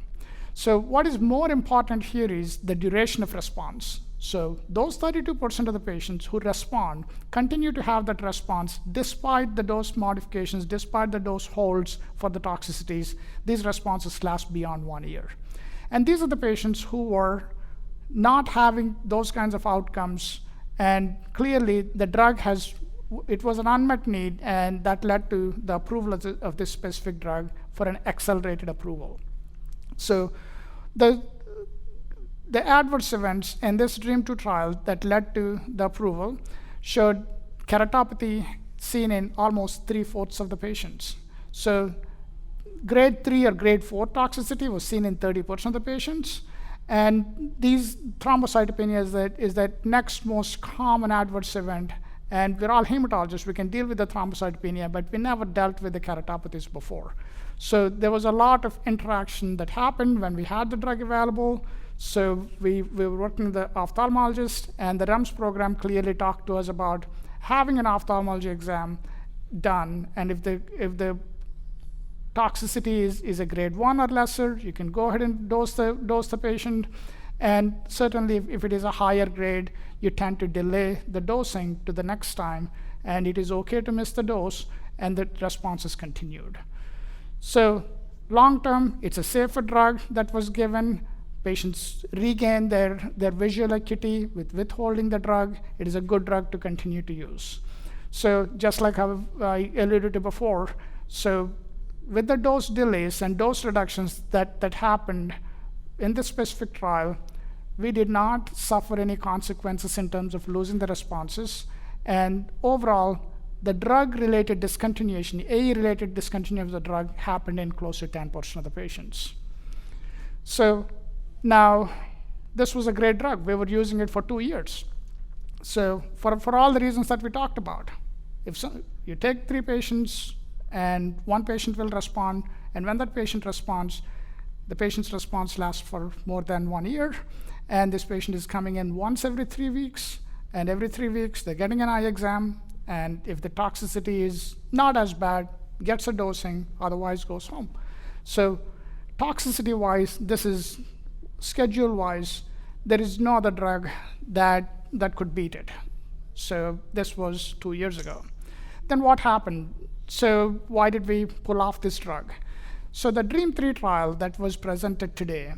So what is more important here is the duration of response. So those 32% of the patients who respond continue to have that response despite the dose modifications, despite the dose holds for the toxicities. These responses last beyond 1 year. And these are the patients who were not having those kinds of outcomes, and clearly the drug it was an unmet need, and that led to the approval of this specific drug for an accelerated approval. So the adverse events in this DREAM2 trial that led to the approval showed keratopathy seen in almost 3/4 of the patients. So grade 3 or grade 4 toxicity was seen in 30% of the patients. And these thrombocytopenia is that next most common adverse event. And we're all hematologists, we can deal with the thrombocytopenia, but we never dealt with the keratopathies before. So there was a lot of interaction that happened when we had the drug available. So we were working with the ophthalmologist, and the REMS program clearly talked to us about having an ophthalmology exam done, and if the toxicity is a grade 1 or lesser, you can go ahead and dose the patient. And certainly, if it is a higher grade, you tend to delay the dosing to the next time, and it is okay to miss the dose, and the response is continued. So long term, it's a safer drug that was given. Patients regain their visual acuity with withholding the drug. It is a good drug to continue to use. So just like how I alluded to before, so with the dose delays and dose reductions that happened in this specific trial, we did not suffer any consequences in terms of losing the responses. And overall, the drug-related discontinuation, AE-related discontinuation of the drug happened in close to 10% of the patients. So now, this was a great drug. We were using it for 2 years. So for all the reasons that we talked about, if you take 3 patients and 1 patient will respond, and when that patient responds, the patient's response lasts for more than 1 year, and this patient is coming in once every 3 weeks, and every 3 weeks they're getting an eye exam, and if the toxicity is not as bad, gets a dosing, otherwise goes home. So toxicity-wise, this is schedule-wise, there is no other drug that could beat it. So this was 2 years ago. Then what happened? So why did we pull off this drug? So the DREAM3 trial that was presented today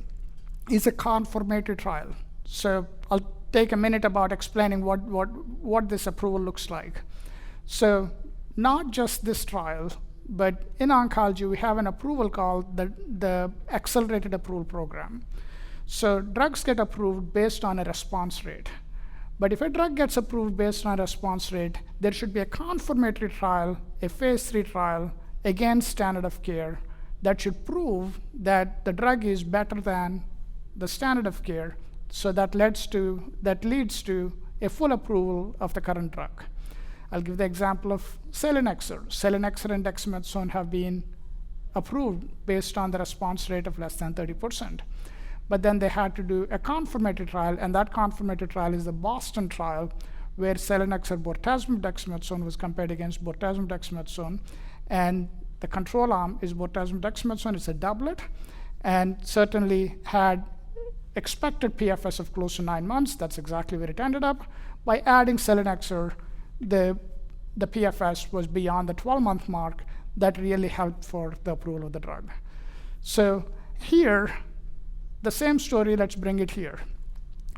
is a confirmatory trial. So I'll take a minute about explaining what this approval looks like. So not just this trial, but in oncology, we have an approval called the Accelerated Approval Program. So drugs get approved based on a response rate. But if a drug gets approved based on a response rate, there should be a confirmatory trial, a phase 3 trial against standard of care that should prove that the drug is better than the standard of care. So that leads to a full approval of the current drug. I'll give the example of selinexor. Selinexor and dexamethasone have been approved based on the response rate of less than 30%. But then they had to do a confirmatory trial, and that confirmatory trial is the Boston trial, where selinexor bortezomib dexamethasone was compared against bortezomib dexamethasone, and the control arm is bortezomib dexamethasone. It's a doublet, and certainly had expected PFS of close to 9 months. That's exactly where it ended up. By adding selinexor, the PFS was beyond the 12-month mark. That really helped for the approval of the drug. So here, the same story, let's bring it here.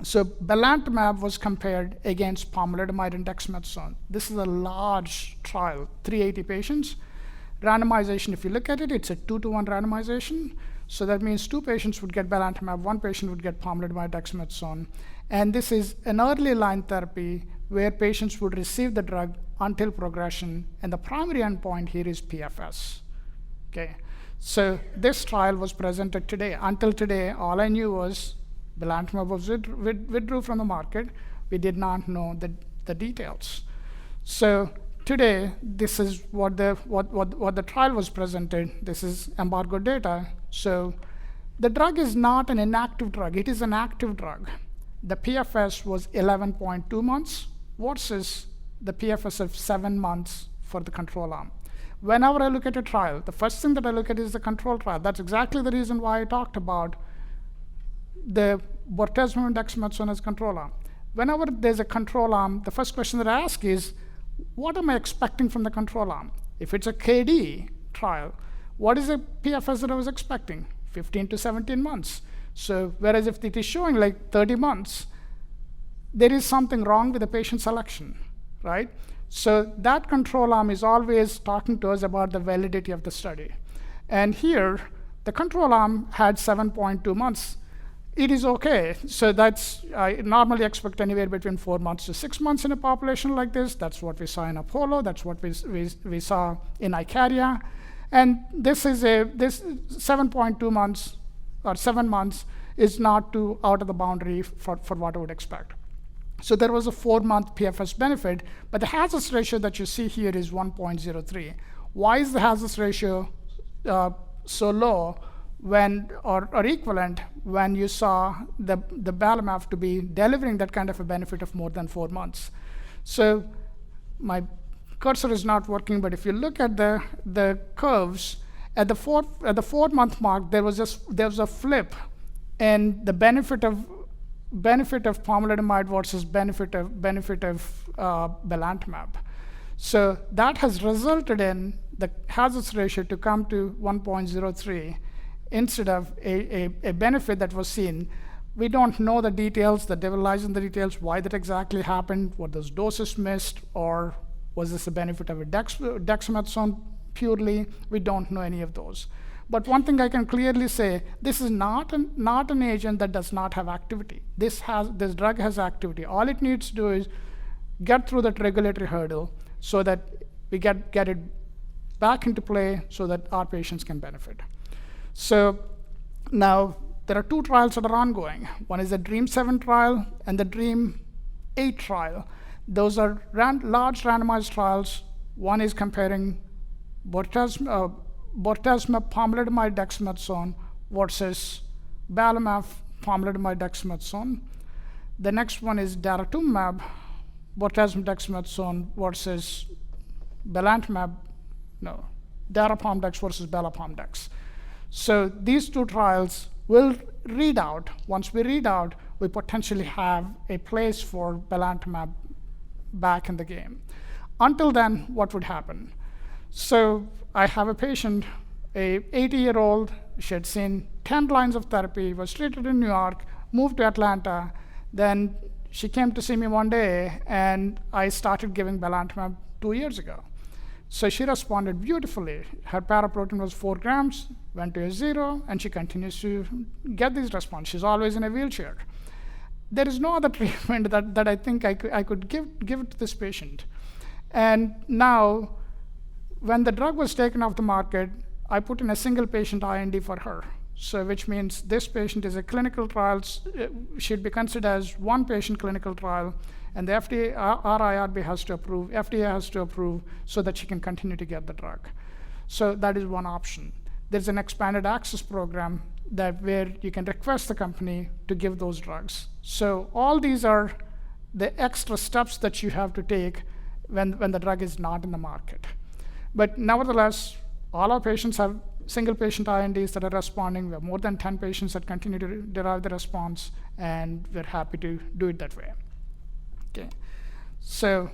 So belantamab was compared against pomalidomide and dexamethasone. This is a large trial, 380 patients. Randomization, if you look at it, it's a 2-to-1 randomization. So that means 2 patients would get belantamab, 1 patient would get pomalidomide dexamethasone. And this is an early line therapy where patients would receive the drug until progression, and the primary endpoint here is PFS. Okay. So this trial was presented today. Until today, all I knew was belantamab was withdrew from the market. We did not know the details. So today, this is what the trial was presented. This is embargo data. So the drug is not an inactive drug. It is an active drug. The PFS was 11.2 months versus the PFS of 7 months for the control arm. Whenever I look at a trial, the first thing that I look at is the control trial. That's exactly the reason why I talked about the bortezomib and dexamethasone as control arm. Whenever there's a control arm, the first question that I ask is, what am I expecting from the control arm? If it's a KD trial, what is the PFS that I was expecting? 15 to 17 months. So whereas if it is showing like 30 months, there is something wrong with the patient selection, right? So that control arm is always talking to us about the validity of the study. And here, the control arm had 7.2 months. It is okay. So I normally expect anywhere between 4 months to 6 months in a population like this. That's what we saw in Apollo. That's what we saw in ICARIA. And this 7.2 months or 7 months is not too out of the boundary for what I would expect. So there was a 4-month PFS benefit, but the hazard ratio that you see here is 1.03. Why is the hazard ratio so low or equivalent when you saw the belamaf to be delivering that kind of a benefit of more than 4 months? So my cursor is not working, but if you look at the curves, at the 4-month mark, there was a flip in the benefit of benefit of pomalidomide versus benefit of belantamab. So that has resulted in the hazard ratio to come to 1.03 instead of a benefit that was seen. We don't know the details, the devil lies in the details, why that exactly happened, were those doses missed, or was this a benefit of a dexamethasone purely? We don't know any of those. But one thing I can clearly say, this is not an agent that does not have activity. This drug has activity. All it needs to do is get through that regulatory hurdle so that we get it back into play so that our patients can benefit. So now there are 2 trials that are ongoing. One is the DREAM7 trial and the DREAM8 trial. Those are large randomized trials. One is comparing bortezomib, pomalidomide, dexamethasone versus belantamab, pomalidomide, dexamethasone. The next one is daratumumab, bortezomib, dexamethasone versus belantamab, darapom-dex versus belapom-dex. So these 2 trials will read out. Once we read out, we potentially have a place for belantamab back in the game. Until then, what would happen? So I have a patient, a 80-year-old, she had seen 10 lines of therapy, was treated in New York, moved to Atlanta. Then she came to see me one day, and I started giving belantamab 2 years ago. So she responded beautifully. Her paraprotein was 4 grams, went to a 0, and she continues to get these responses. She's always in a wheelchair. There is no other treatment that I think I could give it to this patient. And now, when the drug was taken off the market, I put in a single patient IND for her. So which means this patient is a clinical trial, should be considered as 1 patient clinical trial, and the FDA, our IRB has to approve, FDA has to approve so that she can continue to get the drug. So that is one option. There's an expanded access program where you can request the company to give those drugs. So all these are the extra steps that you have to take when the drug is not in the market. But nevertheless, all our patients have single patient INDs that are responding. We have more than 10 patients that continue to derive the response, and we're happy to do it that way. Okay. So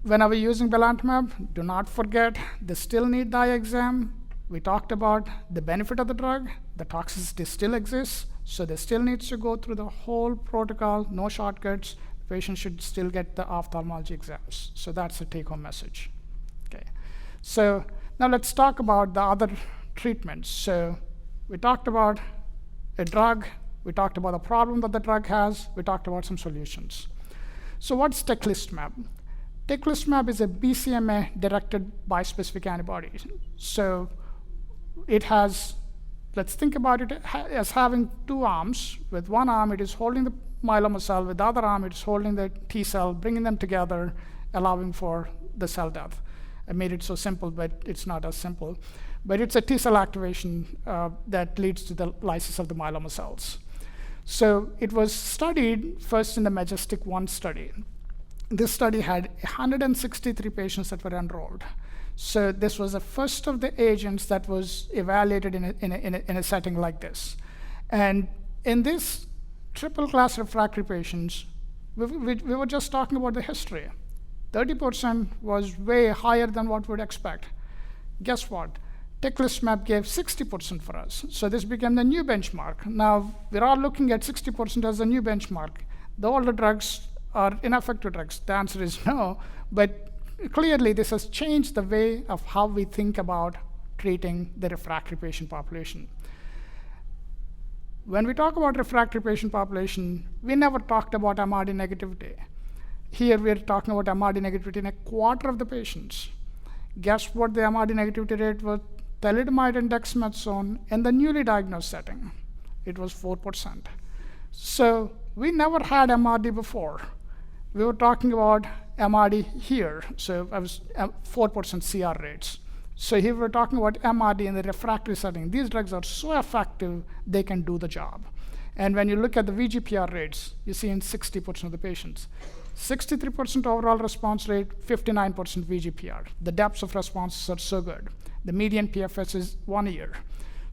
whenever using belantamab, do not forget they still need the eye exam. We talked about the benefit of the drug. The toxicity still exists, so they still needs to go through the whole protocol, no shortcuts. The patient should still get the ophthalmology exams. So that's the take-home message. Okay. So now let's talk about the other treatments. So we talked about a drug. We talked about the problem that the drug has. We talked about some solutions. So what's teclistamab? Teclistamab is a BCMA-directed bispecific antibody. So it has, let's think about it as having 2 arms. With one arm, it is holding the myeloma cell. With the other arm, it is holding the T cell, bringing them together, allowing for the cell death. I made it so simple, but it's not as simple. But it's a T cell activation that leads to the lysis of the myeloma cells. So it was studied first in the MajesTEC-1 study. This study had 163 patients that were enrolled. So this was the first of the agents that was evaluated in a setting like this. And in this triple-class refractory patients, we were just talking about the history. 30% was way higher than what we'd expect. Guess what? Teclistamab gave 60% for us. So this became the new benchmark. Now, we're all looking at 60% as the new benchmark. The older drugs are ineffective drugs. The answer is no, but clearly this has changed the way of how we think about treating the refractory patient population. When we talk about refractory patient population, we never talked about MRD negativity. Here we're talking about MRD negativity in a quarter of the patients. Guess what the MRD negativity rate was? Thalidomide and dexamethasone in the newly diagnosed setting. It was 4%. So we never had MRD before. We were talking about MRD here, so I was 4% CR rates. So here we're talking about MRD in the refractory setting. These drugs are so effective, they can do the job. And when you look at the VGPR rates, you see in 60% of the patients. 63% overall response rate, 59% VGPR. The depths of responses are so good. The median PFS is 1 year.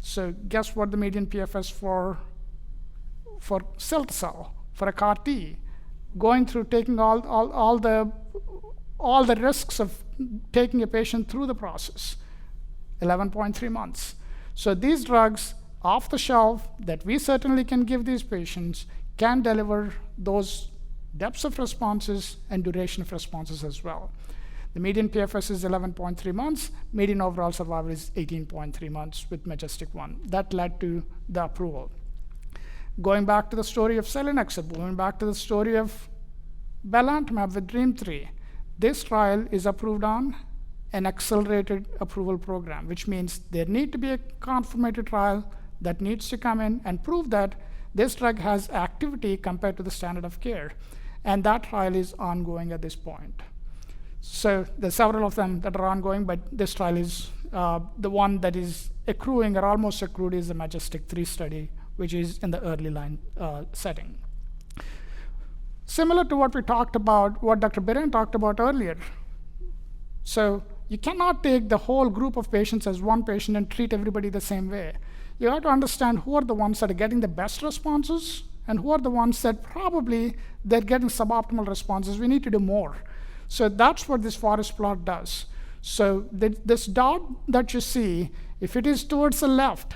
So guess what the median PFS for for cilta-cel, for a CAR T, going through taking all the risks of taking a patient through the process, 11.3 months. So these drugs off the shelf that we certainly can give these patients can deliver those depths of responses and duration of responses as well. The median PFS is 11.3 months. Median overall survival is 18.3 months with MajesTEC-1. That led to the approval. Going back to the story of selinexor, going back to the story of belantamab with DREAMM-3, this trial is approved on an accelerated approval program, which means there need to be a confirmatory trial that needs to come in and prove that this drug has activity compared to the standard of care. And that trial is ongoing at this point. So there's several of them that are ongoing, but this trial is the one that is accruing or almost accrued is the MajesTEC-3 study, which is in the early line setting. Similar to what we talked about, what Dr. Biren talked about earlier. So you cannot take the whole group of patients as one patient and treat everybody the same way. You have to understand who are the ones that are getting the best responses and who are the ones that probably they're getting suboptimal responses. We need to do more. So that's what this forest plot does. So this dot that you see, if it is towards the left,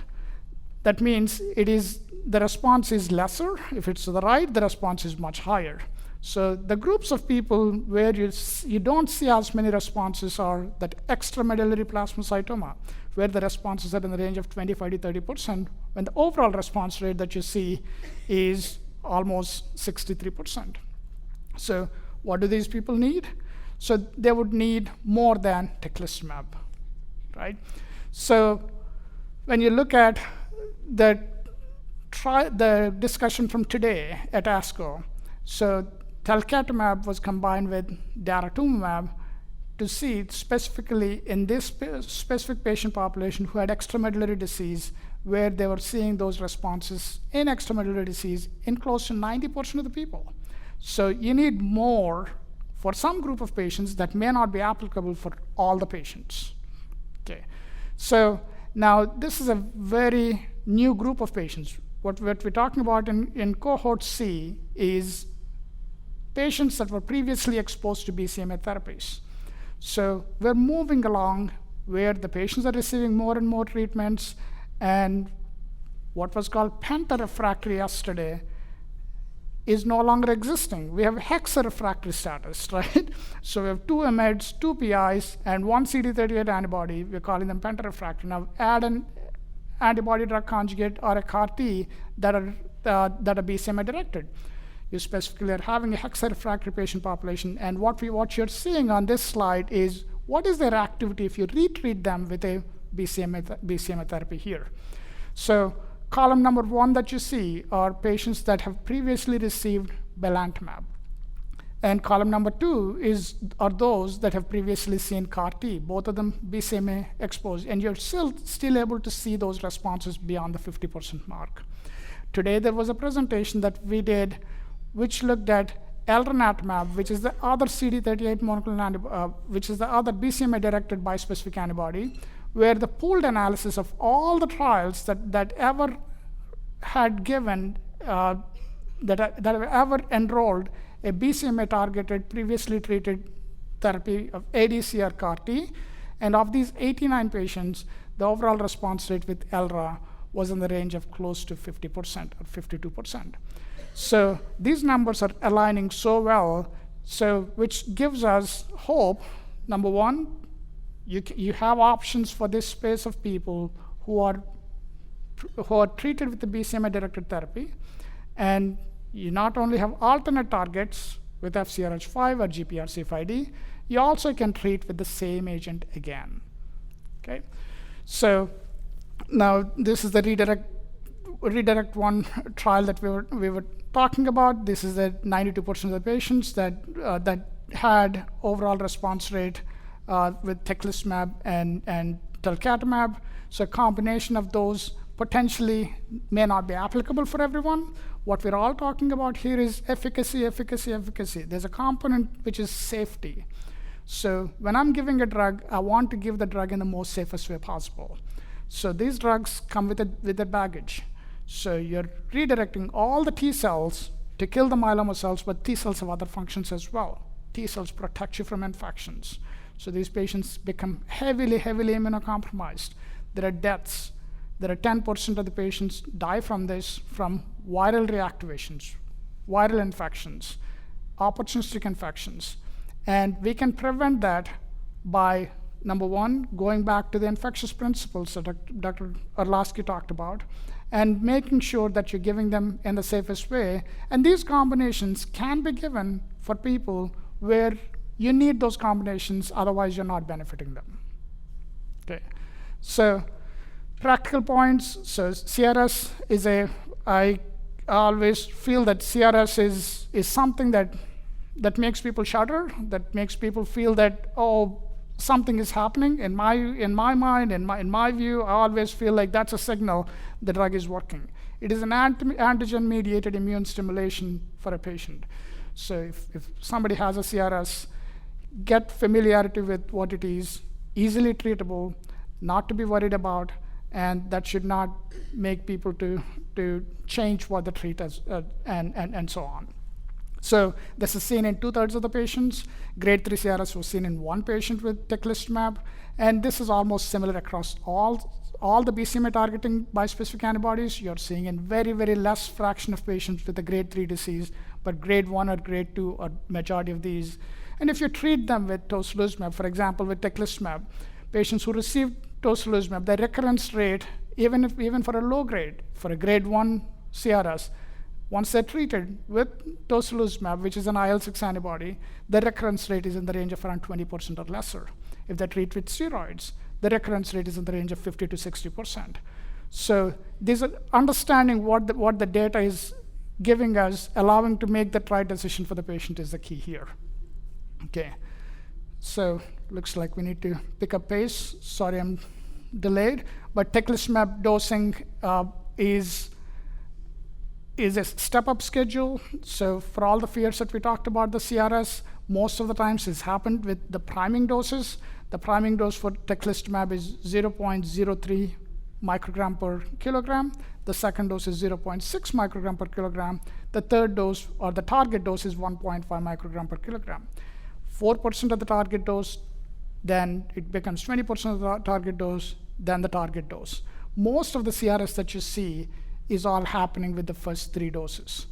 that means the response is lesser. If it's to the right, the response is much higher. So the groups of people where you don't see as many responses are that extramedullary plasmacytoma, where the responses are in the range of 25 to 30%, when the overall response rate that you see is almost 63%. So what do these people need? So they would need more than teclistamab, right? So when you look at the discussion from today at ASCO, so talquetamab was combined with daratumumab to see specifically in this specific patient population who had extramedullary disease, where they were seeing those responses in extramedullary disease in close to 90% of the people. So you need more for some group of patients that may not be applicable for all the patients. Okay. So now this is a very new group of patients. What we're talking about in cohort C is patients that were previously exposed to BCMA therapies. So we're moving along where the patients are receiving more and more treatments, and what was called pentarefractory yesterday is no longer existing. We have hexarefractory status, right? So we have 2 IMiDs, 2 PIs, and 1 CD38 antibody. We're calling them pentarefractory. Now add an antibody drug conjugate or a CAR T that are BCMA directed. You specifically are having a hexarefractory patient population, and what you're seeing on this slide is what is their activity if you retreat them with a BCMA therapy here. So column number 1 that you see are patients that have previously received belantamab. And column number 2 are those that have previously seen CAR T, both of them BCMA exposed, and you're still able to see those responses beyond the 50% mark. Today there was a presentation that we did which looked at elranatamab, which is the other CD38 monoclonal antibody, which is the other BCMA-directed bispecific antibody, where the pooled analysis of all the trials that ever had given, that have ever enrolled a BCMA-targeted, previously treated therapy of ADC or CAR T, and of these 89 patients, the overall response rate with ELRA was in the range of close to 50% or 52%. So these numbers are aligning so well, which gives us hope. Number 1, you have options for this space of people who are treated with the BCMA-directed therapy, and you not only have alternate targets with FcRH5 or GPRC5D, you also can treat with the same agent again. Okay, so now this is the redirect 1 trial that we were talking about. This is the 92% of the patients that had overall response rate with teclistamab and talquetamab. So a combination of those potentially may not be applicable for everyone. What we're all talking about here is efficacy, efficacy, efficacy. There's a component which is safety. So when I'm giving a drug, I want to give the drug in the most safest way possible. So these drugs come with a baggage. So you're redirecting all the T cells to kill the myeloma cells, but T cells have other functions as well. T cells protect you from infections. So these patients become heavily, heavily immunocompromised. There are deaths. There are 10% of the patients die from this, from viral reactivations, viral infections, opportunistic infections. And we can prevent that by, number one, going back to the infectious principles that Dr. Orlowski talked about, and making sure that you're giving them in the safest way. And these combinations can be given for people where you need those combinations, otherwise you're not benefiting them. Okay, so practical points. So CRS is I always feel that CRS is something that makes people shudder, that makes people feel that, oh, something is happening. In my mind, in my view, I always feel like that's a signal the drug is working. It is an antigen-mediated immune stimulation for a patient. So if somebody has a CRS, get familiarity with what it is, easily treatable, not to be worried about, and that should not make people to change what they treat as, and so on. So this is seen in 2/3 of the patients. Grade 3 CRS was seen in 1 patient with teclistamab, and this is almost similar across all the BCMA targeting bispecific antibodies. You're seeing in very, very less fraction of patients with a grade 3 disease, but grade 1 or grade 2 are majority of these. And if you treat them with tocilizumab, for example, with teclistamab, patients who receive tocilizumab, the recurrence rate, even for a low grade, for a grade 1 CRS, once they're treated with tocilizumab, which is an IL-6 antibody, the recurrence rate is in the range of around 20% or lesser. If they treat with steroids, the recurrence rate is in the range of 50 to 60%. So this understanding what the data is giving us, allowing to make the right decision for the patient is the key here. Okay, so looks like we need to pick up pace. Sorry, I'm delayed, but teclistamab dosing is a step-up schedule. So for all the fears that we talked about, the CRS, most of the times it's happened with the priming doses. The priming dose for teclistamab is 0.03 microgram per kilogram. The second dose is 0.6 microgram per kilogram. The third dose, or the target dose, is 1.5 microgram per kilogram. 4% of the target dose, then it becomes 20% of the target dose, then the target dose. Most of the CRS that you see is all happening with the first 3 doses.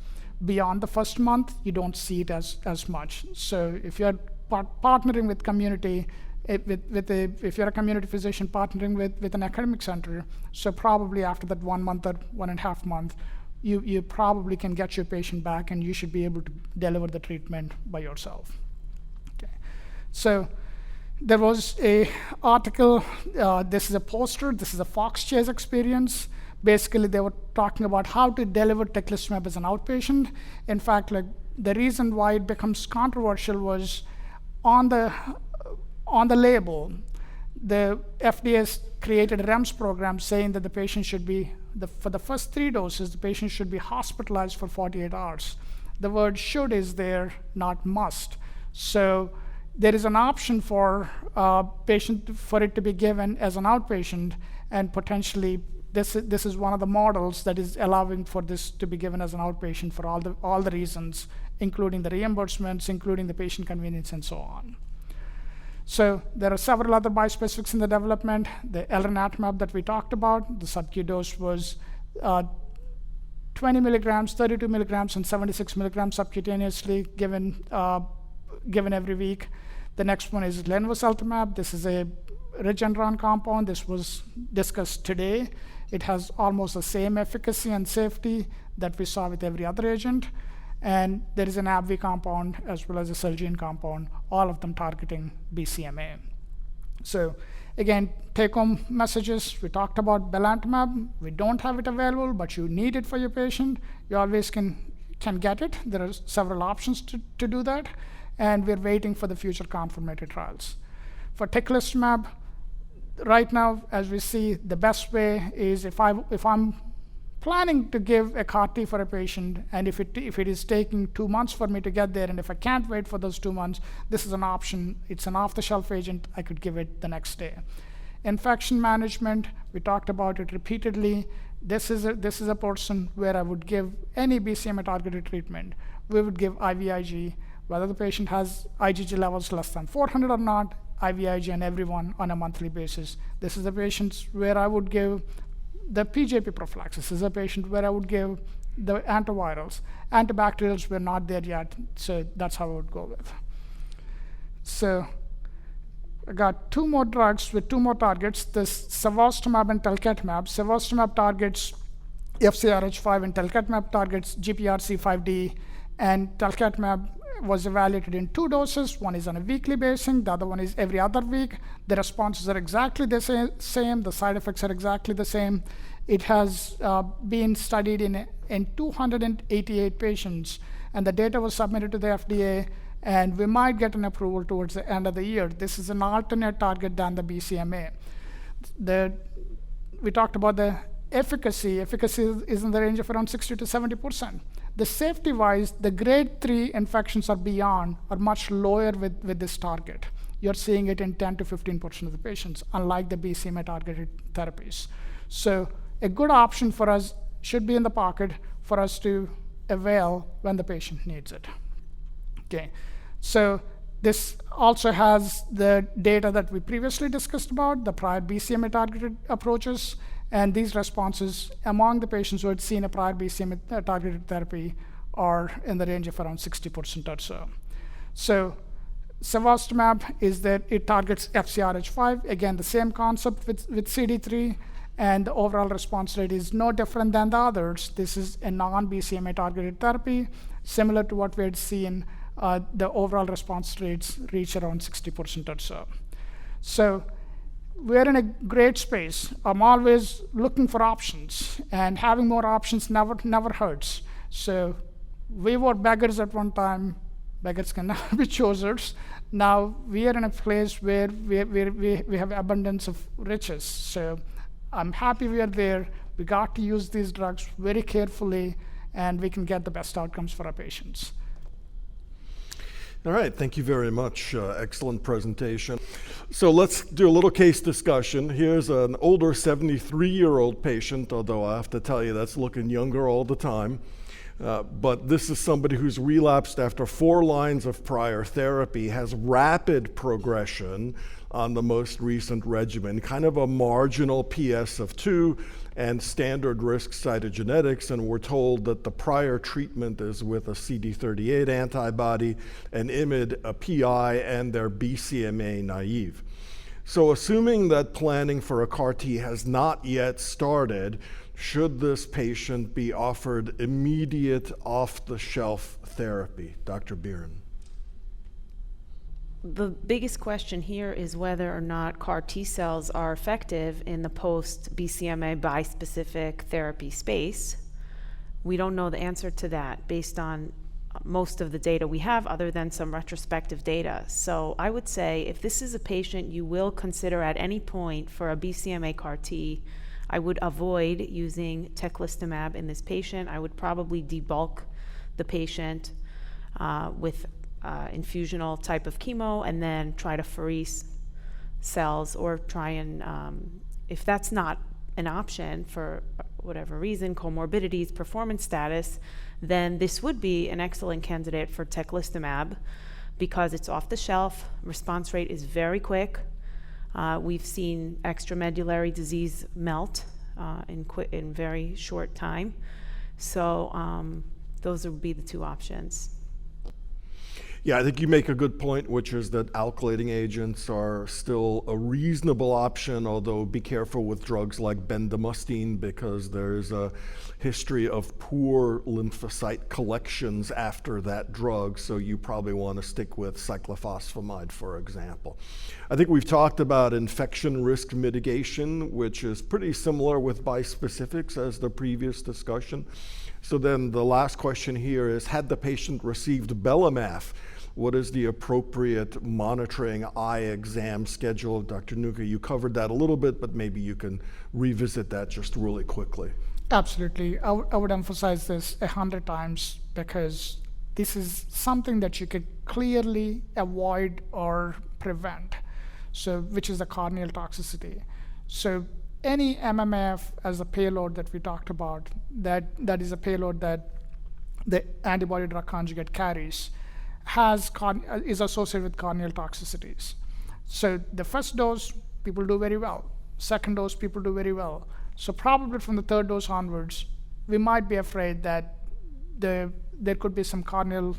Beyond the first month, you don't see it as much. So if you're partnering with community, if you're a community physician partnering with an academic center, so probably after that 1 month or 1.5 months, you probably can get your patient back and you should be able to deliver the treatment by yourself. Okay. So there was a article, this is a poster, this is a Fox Chase experience. Basically, they were talking about how to deliver teclistamab as an outpatient. In fact, like the reason why it becomes controversial was on the label, the FDA created a REMS program saying that the patient should be, for the first 3 doses, the patient should be hospitalized for 48 hours. The word should is there, not must. So there is an option for patient for it to be given as an outpatient, and potentially this is one of the models that is allowing for this to be given as an outpatient for all the reasons, including the reimbursements, including the patient convenience, and so on. So there are several other bispecifics in the development. The elranatamab that we talked about, the sub-Q dose was 20 milligrams, 32 milligrams, and 76 milligrams subcutaneously given every week. The next one is lenvaseltamab. This is a Regeneron compound. This was discussed today. It has almost the same efficacy and safety that we saw with every other agent. And there is an AbbVie compound as well as a Celgene compound, all of them targeting BCMA. So again, take-home messages. We talked about belantamab. We don't have it available, but you need it for your patient. You always can get it. There are several options to do that. And we're waiting for the future confirmatory trials. For teclistamab, right now, as we see, the best way is if I'm planning to give a CAR T for a patient, and if it is taking 2 months for me to get there, and if I can't wait for those 2 months, this is an option. It's an off-the-shelf agent. I could give it the next day. Infection management, we talked about it repeatedly. This is a person where I would give any BCMA targeted treatment. We would give IVIG, whether the patient has IgG levels less than 400 or not, IVIG on everyone on a monthly basis. This is the patients where I would give the PJP prophylaxis. This is a patient where I would give the antivirals. Antibacterials were not there yet, so that's how I would go with. So I got 2 more drugs with 2 more targets, this cevostamab and talquetamab. Cevostamab targets FcRH5 and talquetamab targets GPRC5D, and talquetamab was evaluated in 2 doses. One is on a weekly basis, the other one is every other week. The responses are exactly the same, the side effects are exactly the same. It has been studied in 288 patients, and the data was submitted to the FDA, and we might get an approval towards the end of the year. This is an alternate target than the BCMA. We talked about the efficacy. Efficacy is in the range of around 60 to 70%. The safety-wise, the grade 3 infections or beyond are much lower with this target. You're seeing it in 10 to 15% of the patients, unlike the BCMA targeted therapies. So a good option for us should be in the pocket for us to avail when the patient needs it. Okay, so this also has the data that we previously discussed about, the prior BCMA targeted approaches, and these responses among the patients who had seen a prior BCMA targeted therapy are in the range of around 60% or so. So cevostamab is that it targets FcRH5, again, the same concept with CD3, and the overall response rate is no different than the others. This is a non-BCMA targeted therapy, similar to what we had seen. The overall response rates reach around 60% or so. So we're in a great space. I'm always looking for options, and having more options never hurts. So we were beggars at one time. Beggars can never be choosers. Now we are in a place where we have abundance of riches. So I'm happy we are there. We got to use these drugs very carefully, and we can get the best outcomes for our patients. All right, thank you very much. Excellent presentation. So let's do a little case discussion. Here's an older 73-year-old patient, although I have to tell you that's looking younger all the time. But this is somebody who's relapsed after 4 lines of prior therapy, has rapid progression on the most recent regimen, kind of a marginal PS of 2 and standard risk cytogenetics, and we're told that the prior treatment is with a CD38 antibody, an IMiD, a PI, and they're BCMA naive. So assuming that planning for a CAR T has not yet started, should this patient be offered immediate off-the-shelf therapy? Dr. Biren. The biggest question here is whether or not CAR T cells are effective in the post-BCMA bispecific therapy space. We don't know the answer to that based on most of the data we have, other than some retrospective data. So I would say if this is a patient you will consider at any point for a BCMA CAR T, I would avoid using teclistamab in this patient. I would probably debulk the patient with infusional type of chemo, and then try to pherese cells, or try and, if that's not an option for whatever reason, comorbidities, performance status, then this would be an excellent candidate for teclistamab because it's off the shelf, response rate is very quick. We've seen extramedullary disease melt in very short time. So those would be the 2 options. Yeah, I think you make a good point, which is that alkylating agents are still a reasonable option, although be careful with drugs like bendamustine because there's a history of poor lymphocyte collections after that drug, so you probably want to stick with cyclophosphamide, for example. I think we've talked about infection risk mitigation, which is pretty similar with bispecifics as the previous discussion. So then the last question here is, had the patient received belamaf, what is the appropriate monitoring eye exam schedule? Dr. Nuka, you covered that a little bit, but maybe you can revisit that just really quickly. Absolutely. I would emphasize this 100 times because this is something that you could clearly avoid or prevent, so which is the corneal toxicity. So any MMAF as a payload that we talked about, that is a payload that the antibody drug conjugate carries, is associated with corneal toxicities. So the first dose, people do very well. Second dose, people do very well. So probably from the third dose onwards, we might be afraid that there could be some corneal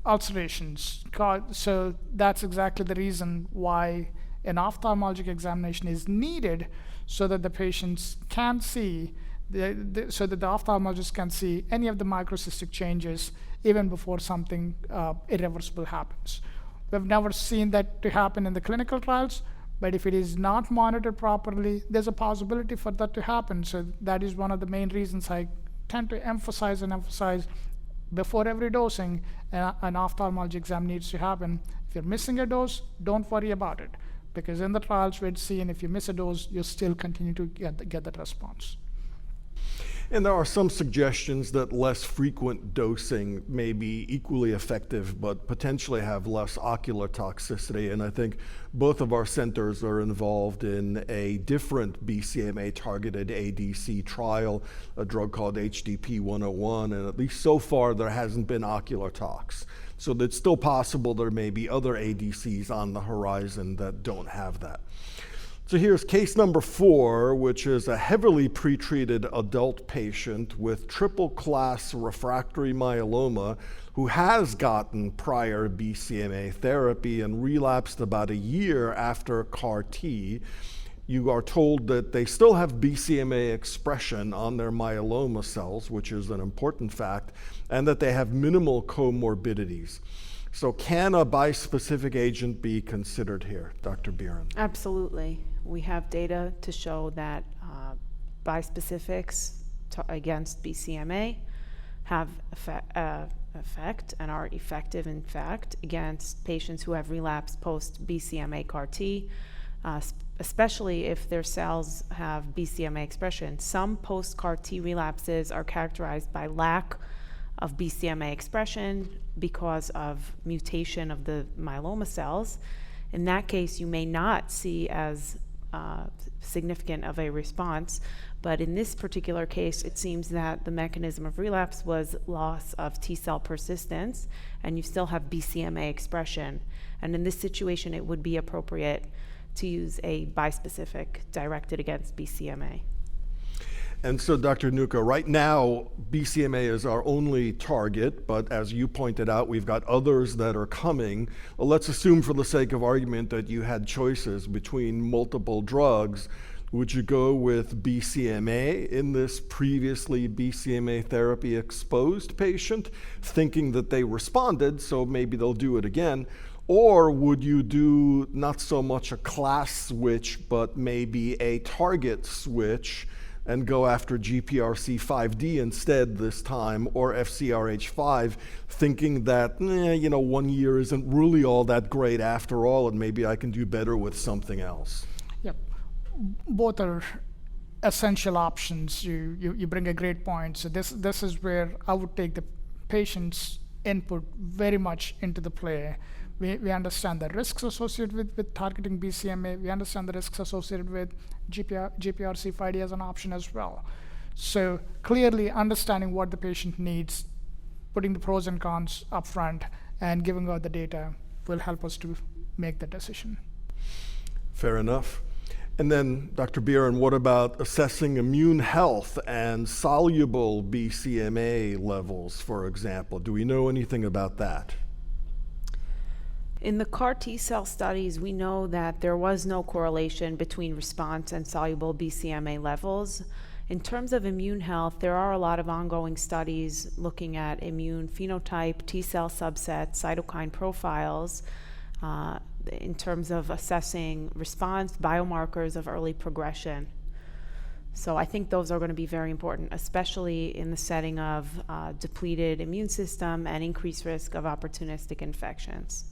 ulcerations. So that's exactly the reason why an ophthalmologic examination is needed, so that the patients can see, so that the ophthalmologist can see any of the microcystic changes even before something irreversible happens. We've never seen that to happen in the clinical trials, but if it is not monitored properly, there's a possibility for that to happen. So that is one of the main reasons I tend to emphasize before every dosing, an ophthalmology exam needs to happen. If you're missing a dose, don't worry about it, because in the trials we'd seen if you miss a dose, you still continue to get that response. And there are some suggestions that less frequent dosing may be equally effective, but potentially have less ocular toxicity. And I think both of our centers are involved in a different BCMA-targeted ADC trial, a drug called HDP-101, and at least so far there hasn't been ocular tox. So it's still possible there may be other ADCs on the horizon that don't have that. So here's case number 4, which is a heavily pretreated adult patient with triple-class refractory myeloma who has gotten prior BCMA therapy and relapsed about a year after CAR T. You are told that they still have BCMA expression on their myeloma cells, which is an important fact, and that they have minimal comorbidities. So can a bispecific agent be considered here, Dr. Biren? Absolutely. We have data to show that bispecifics against BCMA have effect and are effective, in fact, against patients who have relapsed post-BCMA CAR T, especially if their cells have BCMA expression. Some post-CAR T relapses are characterized by lack of BCMA expression because of mutation of the myeloma cells. In that case, you may not see as significant of a response, but in this particular case, it seems that the mechanism of relapse was loss of T-cell persistence, and you still have BCMA expression. And in this situation, it would be appropriate to use a bispecific directed against BCMA. And so, Dr. Nuka, right now, BCMA is our only target, but as you pointed out, we've got others that are coming. Well, let's assume for the sake of argument that you had choices between multiple drugs. Would you go with BCMA in this previously BCMA therapy exposed patient, thinking that they responded, so maybe they'll do it again? Or would you do not so much a class switch, but maybe a target switch, and go after GPRC5D instead this time, or FCRH5, thinking that, 1 year isn't really all that great after all, and maybe I can do better with something else? Yep. Both are essential options. You bring a great point. So this is where I would take the patient's input very much into the play. We understand the risks associated with targeting BCMA. We understand the risks associated with GPRC5D as an option as well. So clearly understanding what the patient needs, putting the pros and cons up front, and giving out the data will help us to make the decision. Fair enough. And then, Dr. Biren, what about assessing immune health and soluble BCMA levels, for example? Do we know anything about that? In the CAR T-cell studies, we know that there was no correlation between response and soluble BCMA levels. In terms of immune health, there are a lot of ongoing studies looking at immune phenotype, T-cell subsets, cytokine profiles, in terms of assessing response, biomarkers of early progression. So I think those are going to be very important, especially in the setting of depleted immune system and increased risk of opportunistic infections.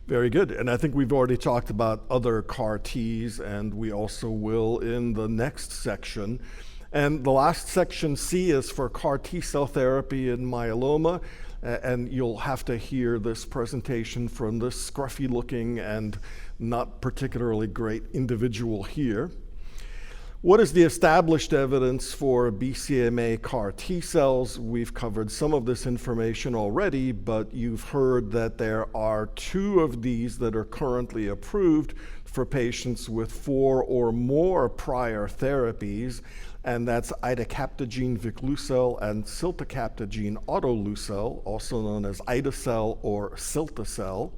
Very good. And I think we've already talked about other CAR Ts, and we also will in the next section. And the last section, C, is for CAR T-cell therapy in myeloma. And you'll have to hear this presentation from this scruffy-looking and not particularly great individual here. What is the established evidence for BCMA CAR T cells? We've covered some of this information already, but you've heard that there are 2 of these that are currently approved for patients with 4 or more prior therapies, and that's idacaptogene vic-leucel and ciltacabtagene autoleucel, also known as ide-cel or cilta-cel.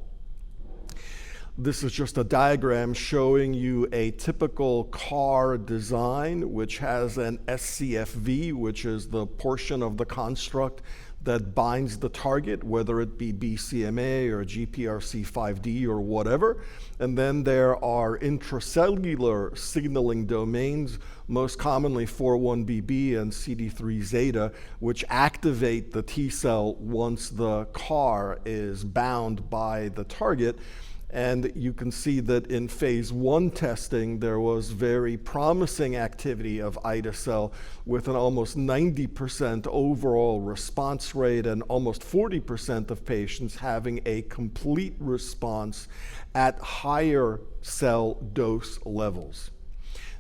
This is just a diagram showing you a typical CAR design, which has an scFv, which is the portion of the construct that binds the target, whether it be BCMA or GPRC5D or whatever. And then there are intracellular signaling domains, most commonly 4-1BB and CD3 zeta, which activate the T cell once the CAR is bound by the target. And you can see that in phase 1 testing, there was very promising activity of ide-cel with an almost 90% overall response rate and almost 40% of patients having a complete response at higher cell dose levels.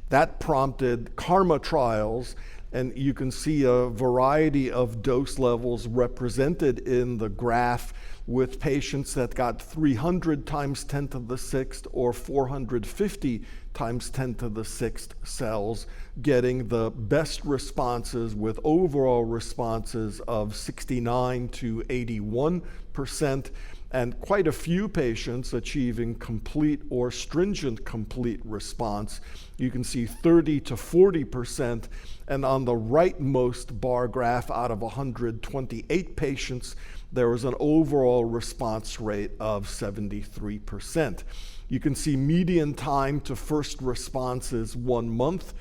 That prompted KARMA trials, and you can see a variety of dose levels represented in the graph, with patients that got 300 times 10 to the 6th or 450 times 10 to the 6th cells getting the best responses, with overall responses of 69 to 81%, and quite a few patients achieving complete or stringent complete response. You can see 30 to 40%, and on the rightmost bar graph, out of 128 patients, there was an overall response rate of 73%. You can see median time to first response is 1 month.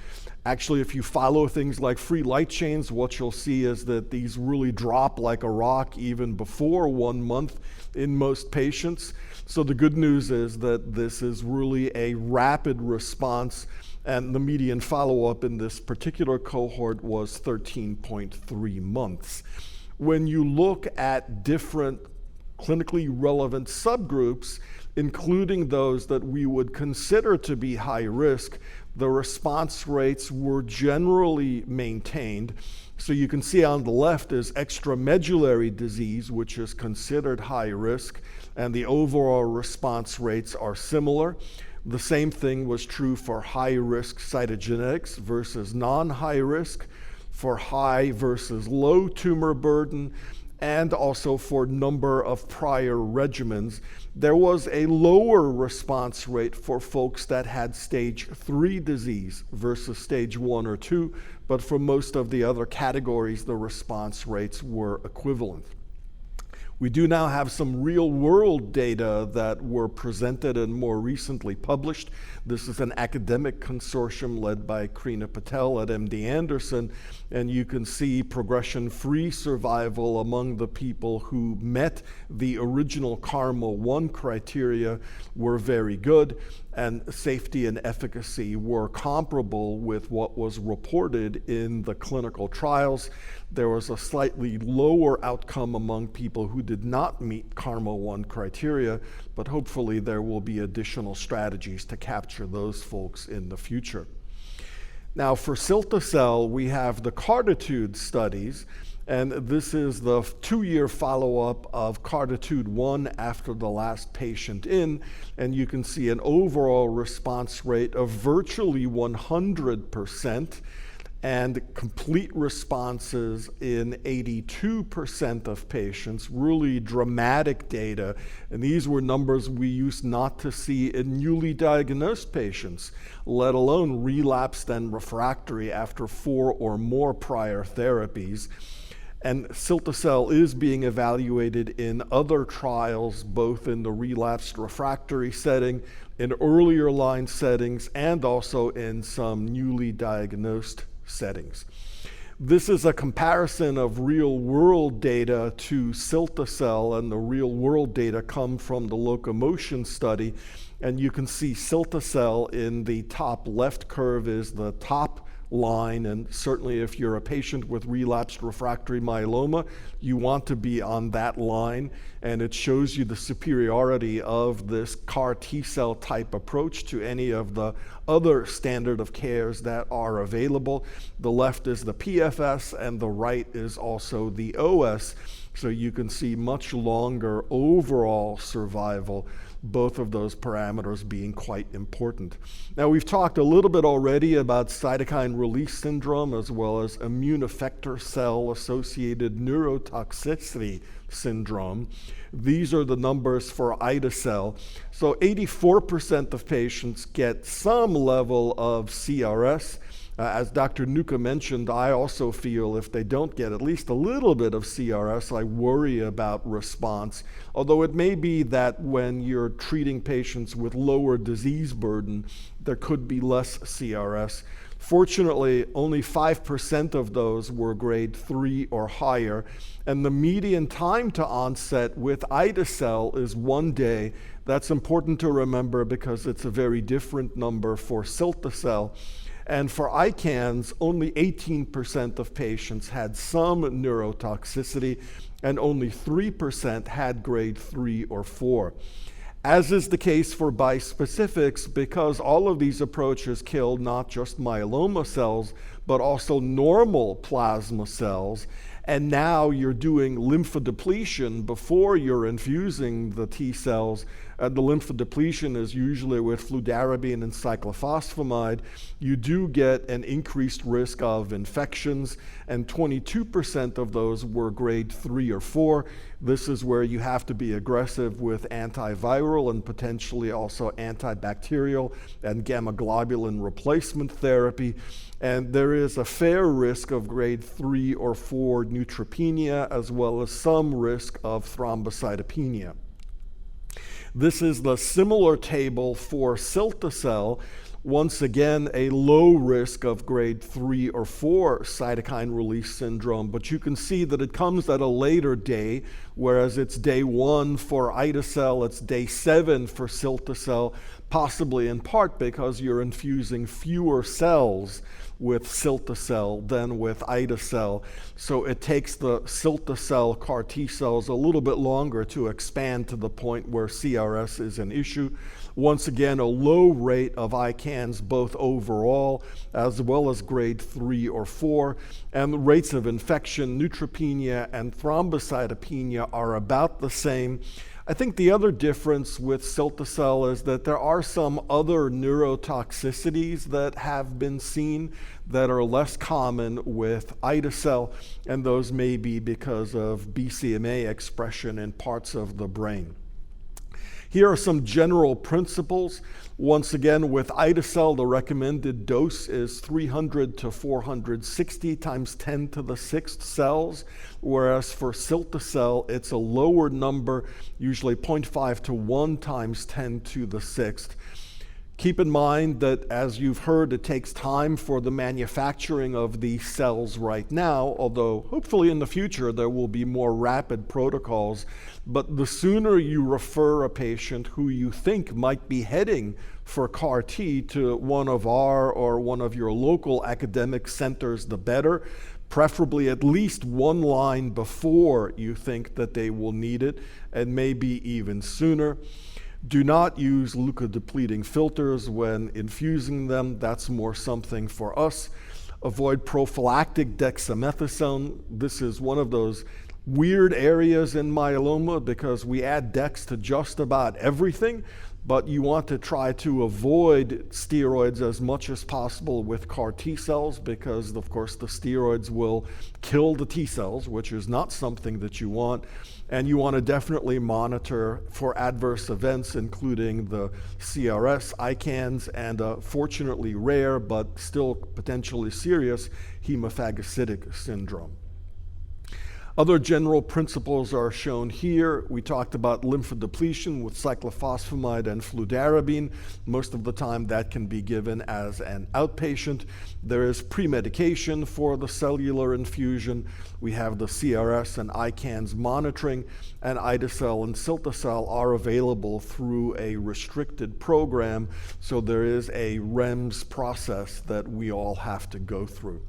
Actually, if you follow things like free light chains, what you'll see is that these really drop like a rock even before 1 month in most patients. So the good news is that this is really a rapid response, and the median follow-up in this particular cohort was 13.3 months. When you look at different clinically relevant subgroups, including those that we would consider to be high risk, the response rates were generally maintained. So you can see on the left is extramedullary disease, which is considered high risk, and the overall response rates are similar. The same thing was true for high risk cytogenetics versus non-high risk, for high versus low tumor burden, and also for number of prior regimens. There was a lower response rate for folks that had stage 3 disease versus stage 1 or 2, but for most of the other categories, the response rates were equivalent. We do now have some real-world data that were presented and more recently published. This is an academic consortium led by Krina Patel at MD Anderson, and you can see progression-free survival among the people who met the original KARMA-1 criteria were very good, and safety and efficacy were comparable with what was reported in the clinical trials. There was a slightly lower outcome among people who did not meet KARMA-1 criteria, but hopefully there will be additional strategies to capture those folks in the future. Now for cilta-cel, we have the CARTITUDE studies, and this is the 2-year follow-up of CARTITUDE-1 after the last patient in, and you can see an overall response rate of virtually 100%, and complete responses in 82% of patients, really dramatic data. And these were numbers we used not to see in newly diagnosed patients, let alone relapsed and refractory after 4 or more prior therapies. And cilta-cel is being evaluated in other trials, both in the relapsed refractory setting, in earlier line settings, and also in some newly diagnosed settings. This is a comparison of real-world data to cilta-cel, and the real-world data come from the locomotion study. And you can see cilta-cel in the top left curve is the top line, and certainly if you're a patient with relapsed refractory myeloma, you want to be on that line, and it shows you the superiority of this CAR T-cell type approach to any of the other standard of cares that are available. The left is the PFS, and the right is also the OS, so you can see much longer overall survival, both of those parameters being quite important. Now, we've talked a little bit already about cytokine release syndrome as well as immune effector cell-associated neurotoxicity syndrome. These are the numbers for ide-cel. So 84% of patients get some level of CRS. As Dr. Nuka mentioned, I also feel if they don't get at least a little bit of CRS, I worry about response. Although it may be that when you're treating patients with lower disease burden, there could be less CRS. Fortunately, only 5% of those were grade 3 or higher, and the median time to onset with ide-cel is 1 day. That's important to remember because it's a very different number for cilta-cel. And for ICANS, only 18% of patients had some neurotoxicity, and only 3% had grade 3 or 4. As is the case for bispecifics, because all of these approaches kill not just myeloma cells, but also normal plasma cells, and now you're doing lymphodepletion before you're infusing the T cells. The lymphodepletion is usually with fludarabine and cyclophosphamide. You do get an increased risk of infections, and 22% of those were grade 3 or 4. This is where you have to be aggressive with antiviral and potentially also antibacterial and gamma globulin replacement therapy. And there is a fair risk of grade 3 or 4 neutropenia, as well as some risk of thrombocytopenia. This is the similar table for cilta-cel. Once again, a low risk of grade 3 or 4 cytokine release syndrome, but you can see that it comes at a later day, whereas it's day 1 for ide-cel, it's day 7 for cilta-cel, possibly in part because you're infusing fewer cells with cilta-cel than with ide-cel. So it takes the cilta-cel CAR T cells a little bit longer to expand to the point where CRS is an issue. Once again, a low rate of ICANS, both overall as well as grade 3 or 4, and the rates of infection, neutropenia, and thrombocytopenia are about the same. I think the other difference with cilta-cel is that there are some other neurotoxicities that have been seen that are less common with ide-cel, and those may be because of BCMA expression in parts of the brain. Here are some general principles. Once again, with ide-cel, the recommended dose is 300 to 460 times 10 to the 6th cells, whereas for cilta-cel, it's a lower number, usually 0.5 to 1 times 10 to the 6th. Keep in mind that, as you've heard, it takes time for the manufacturing of these cells right now, although hopefully in the future there will be more rapid protocols. But the sooner you refer a patient who you think might be heading for CAR T to one of our or one of your local academic centers, the better. Preferably at least one line before you think that they will need it, and maybe even sooner. Do not use leukodepleting filters when infusing them. That's more something for us. Avoid prophylactic dexamethasone. This is one of those weird areas in myeloma because we add dex to just about everything, but you want to try to avoid steroids as much as possible with CAR T cells because, of course, the steroids will kill the T cells, which is not something that you want. And you want to definitely monitor for adverse events, including the CRS, ICANS, and fortunately rare, but still potentially serious, hemophagocytic syndrome. Other general principles are shown here. We talked about lymphodepletion with cyclophosphamide and fludarabine. Most of the time that can be given as an outpatient. There is pre-medication for the cellular infusion. We have the CRS and ICANS monitoring, and ide-cel and cilta-cel are available through a restricted program, so there is a REMS process that we all have to go through.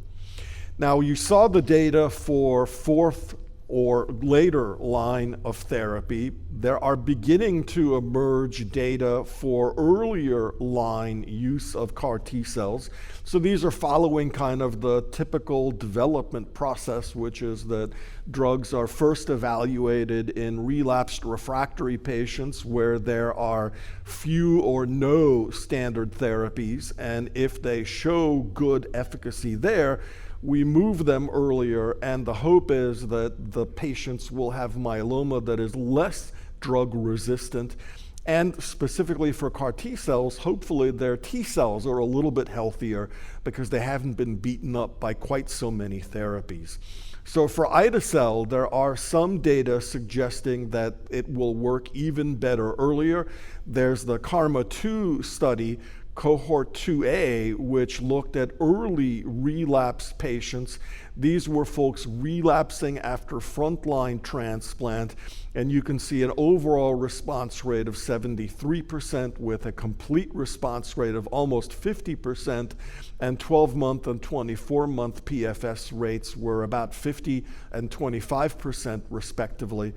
Now, you saw the data for fourth or later line of therapy. There are beginning to emerge data for earlier line use of CAR T cells. So these are following kind of the typical development process, which is that drugs are first evaluated in relapsed refractory patients where there are few or no standard therapies, and if they show good efficacy there, we move them earlier, and the hope is that the patients will have myeloma that is less drug resistant. And specifically for CAR T cells, hopefully their T cells are a little bit healthier because they haven't been beaten up by quite so many therapies. So for ide-cel, there are some data suggesting that it will work even better earlier. There's the KarMMa-2 study, Cohort 2A, which looked at early relapse patients. These were folks relapsing after frontline transplant, and you can see an overall response rate of 73% with a complete response rate of almost 50%, and 12-month and 24-month PFS rates were about 50 and 25% respectively.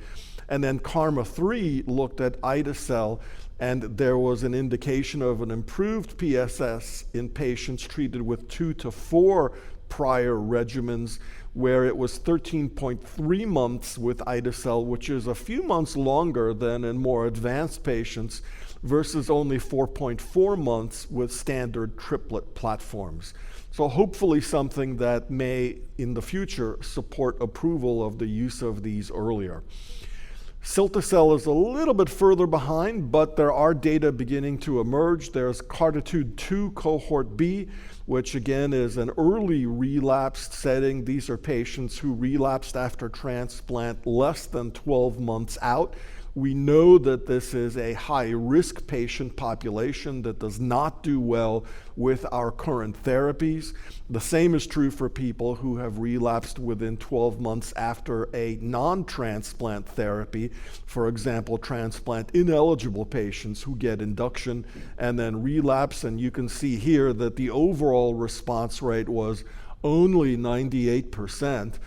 And then KarMMa-3 looked at ide-cel, and there was an indication of an improved PSS in patients treated with 2 to 4 prior regimens, where it was 13.3 months with ide-cel, which is a few months longer than in more advanced patients, versus only 4.4 months with standard triplet platforms. So hopefully something that may, in the future, support approval of the use of these earlier. Cilta-cel is a little bit further behind, but there are data beginning to emerge. There's CARTITUDE-2 Cohort B, which again is an early relapsed setting. These are patients who relapsed after transplant less than 12 months out. We know that this is a high-risk patient population that does not do well with our current therapies. The same is true for people who have relapsed within 12 months after a non-transplant therapy. For example, transplant-ineligible patients who get induction and then relapse. And you can see here that the overall response rate was only 98%.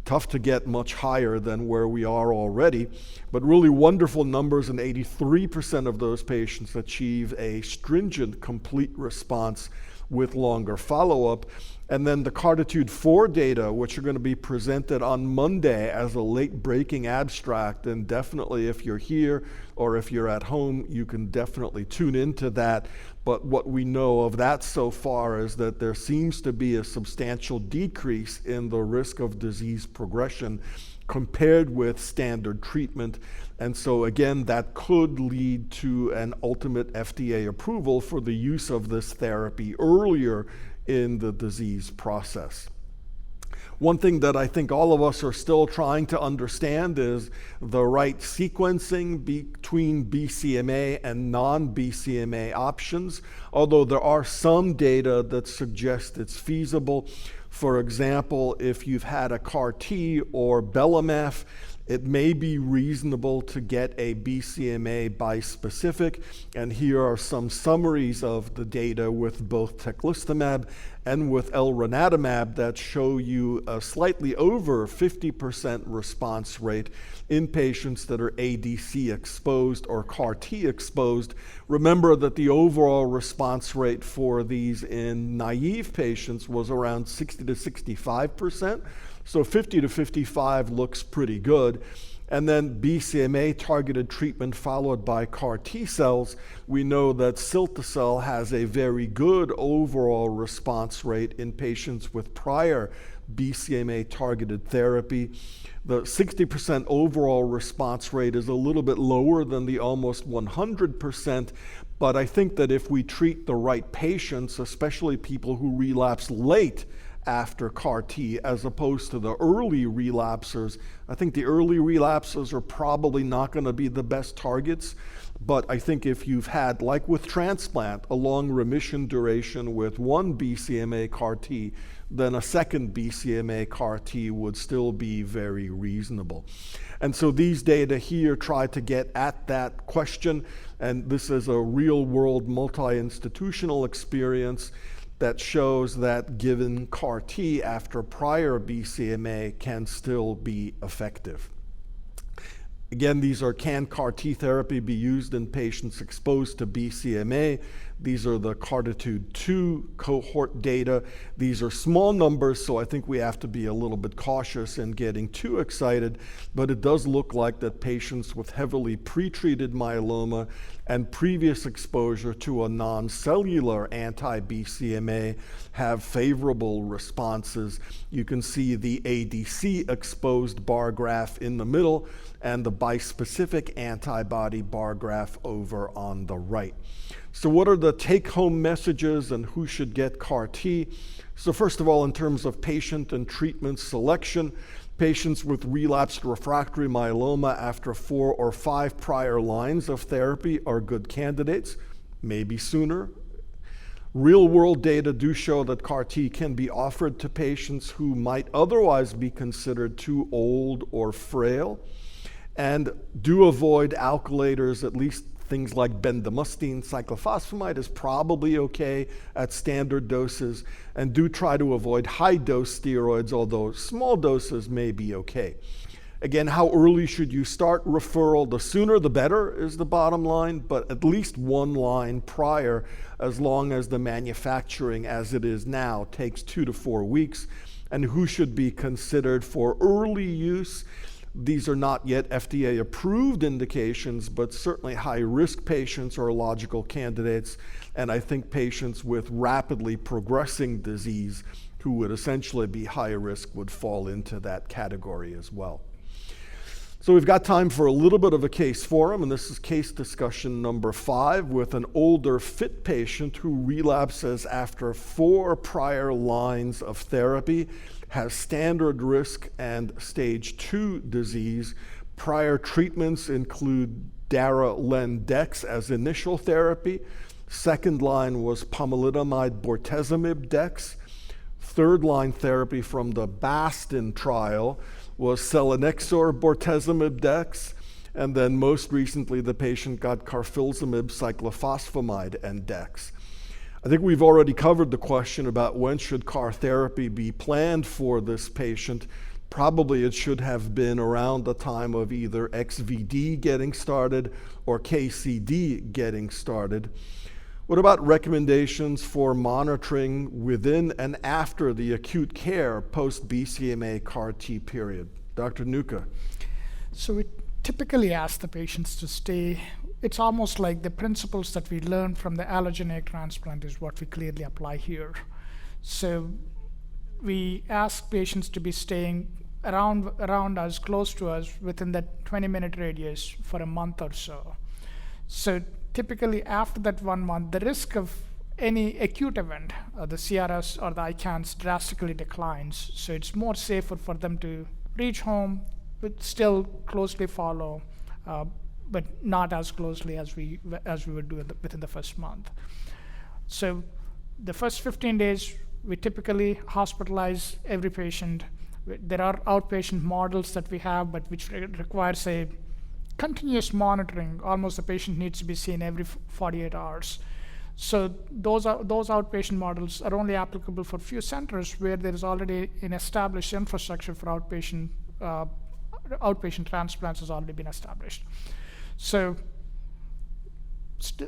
Tough to get much higher than where we are already, but really wonderful numbers, and 83% of those patients achieve a stringent complete response with longer follow-up. And then the CARTITUDE-4 data, which are going to be presented on Monday as a late-breaking abstract, and definitely if you're here or if you're at home, you can definitely tune into that. But what we know of that so far is that there seems to be a substantial decrease in the risk of disease progression compared with standard treatment. And so again, that could lead to an ultimate FDA approval for the use of this therapy earlier in the disease process. One thing that I think all of us are still trying to understand is the right sequencing between BCMA and non-BCMA options, although there are some data that suggest it's feasible. For example, if you've had a CAR T or belamaf, it may be reasonable to get a BCMA bispecific, and here are some summaries of the data with both teclistamab and with elranatamab that show you a slightly over 50% response rate in patients that are ADC exposed or CAR T exposed. Remember that the overall response rate for these in naive patients was around 60 to 65%. So 50 to 55 looks pretty good. And then BCMA targeted treatment followed by CAR T cells. We know that cilta-cel has a very good overall response rate in patients with prior BCMA targeted therapy. The 60% overall response rate is a little bit lower than the almost 100%, but I think that if we treat the right patients, especially people who relapse late after CAR T as opposed to the early relapsers. I think the early relapsers are probably not going to be the best targets, but I think if you've had, like with transplant, a long remission duration with one BCMA CAR T, then a second BCMA CAR T would still be very reasonable. And so these data here try to get at that question, and this is a real-world multi-institutional experience that shows that given CAR T after prior BCMA can still be effective. Again, these are, can CAR T therapy be used in patients exposed to BCMA? These are the CARTITUDE-2 cohort data. These are small numbers, so I think we have to be a little bit cautious in getting too excited, but it does look like that patients with heavily pretreated myeloma and previous exposure to a non-cellular anti-BCMA have favorable responses. You can see the ADC exposed bar graph in the middle and the bispecific antibody bar graph over on the right. So what are the take-home messages and who should get CAR T? So first of all, in terms of patient and treatment selection, patients with relapsed refractory myeloma after 4 or 5 prior lines of therapy are good candidates, maybe sooner. Real-world data do show that CAR T can be offered to patients who might otherwise be considered too old or frail, and do avoid alkylators, at least things like bendamustine. Cyclophosphamide is probably okay at standard doses, and do try to avoid high-dose steroids, although small doses may be okay. Again, how early should you start referral? The sooner the better is the bottom line, but at least one line prior, as long as the manufacturing as it is now takes 2 to 4 weeks. And who should be considered for early use? These are not yet FDA-approved indications, but certainly high-risk patients are logical candidates, and I think patients with rapidly progressing disease who would essentially be high risk would fall into that category as well. So we've got time for a little bit of a case forum, and this is case discussion number 5 with an older fit patient who relapses after 4 prior lines of therapy, has standard risk and stage 2 disease. Prior treatments include dara-len-dex as initial therapy. Second line was pomalidomide bortezomib-dex. Third line therapy from the BASTIN trial was selinexor bortezomib-dex. And then most recently, the patient got carfilzomib, cyclophosphamide, and dex. I think we've already covered the question about when should CAR therapy be planned for this patient. Probably it should have been around the time of either XVD getting started or KCD getting started. What about recommendations for monitoring within and after the acute care post-BCMA CAR T period? Dr. Nuka. So we typically ask the patients to stay. It's almost like the principles that we learned from the allogeneic transplant is what we clearly apply here. So we ask patients to be staying around us, close to us, within that 20-minute radius for a month or so. So typically after that 1 month, the risk of any acute event, the CRS or the ICANS, drastically declines. So it's more safer for them to reach home, but still closely follow, but not as closely as we would do within the first month. So the first 15 days, we typically hospitalize every patient. There are outpatient models that we have, but which requires a continuous monitoring. Almost the patient needs to be seen every 48 hours. So those outpatient models are only applicable for few centers where there is already an established infrastructure for outpatient transplants has already been established. So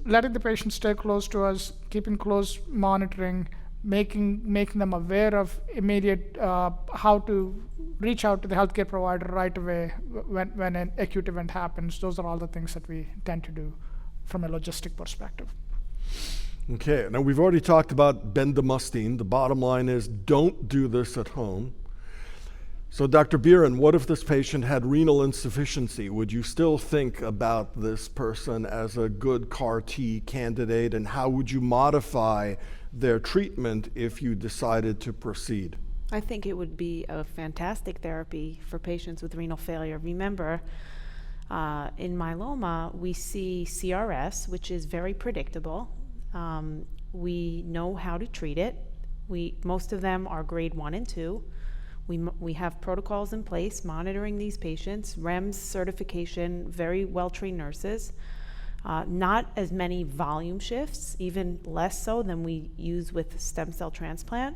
letting the patient stay close to us, keeping close monitoring, making them aware of immediate how to reach out to the healthcare provider right away when an acute event happens. Those are all the things that we tend to do from a logistic perspective. Okay, now we've already talked about bendamustine. The bottom line is don't do this at home. So Dr. Biren, what if this patient had renal insufficiency? Would you still think about this person as a good CAR T candidate, and how would you modify their treatment if you decided to proceed? I think it would be a fantastic therapy for patients with renal failure. Remember, in myeloma, we see CRS, which is very predictable. We know how to treat it. Most of them are grade 1 and 2. We have protocols in place monitoring these patients, REMS certification, very well-trained nurses. Not as many volume shifts, even less so than we use with stem cell transplant.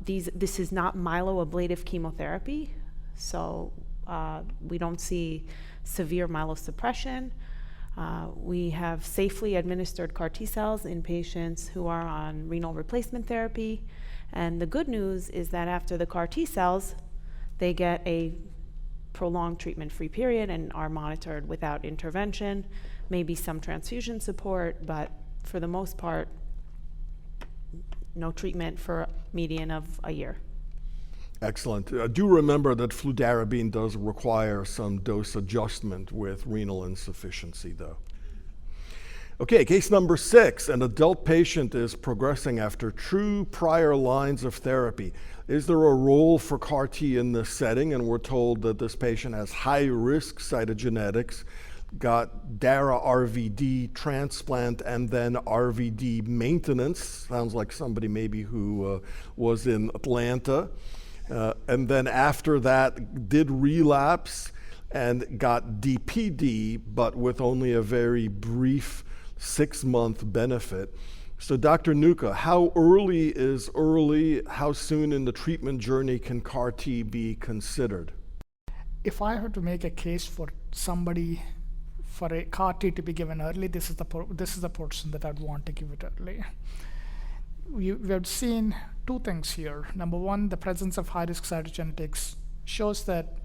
This is not myeloablative chemotherapy, so we don't see severe myelosuppression. We have safely administered CAR T cells in patients who are on renal replacement therapy. And the good news is that after the CAR T cells, they get a prolonged treatment-free period and are monitored without intervention, maybe some transfusion support, but for the most part, no treatment for a median of a year. Excellent. Do remember that fludarabine does require some dose adjustment with renal insufficiency, though. Okay, case number 6. An adult patient is progressing after 2 prior lines of therapy. Is there a role for CAR T in this setting? And we're told that this patient has high-risk cytogenetics, got DARA-RVD transplant, and then RVD maintenance. Sounds like somebody maybe who was in Atlanta. And then after that, did relapse and got DPD, but with only a very brief 6-month benefit. So Dr. Nuka, how early is early? How soon in the treatment journey can CAR T be considered? If I had to make a case for somebody for a CAR T to be given early, this is the person that I'd want to give it early. We have seen 2 things here. Number one, the presence of high-risk cytogenetics shows that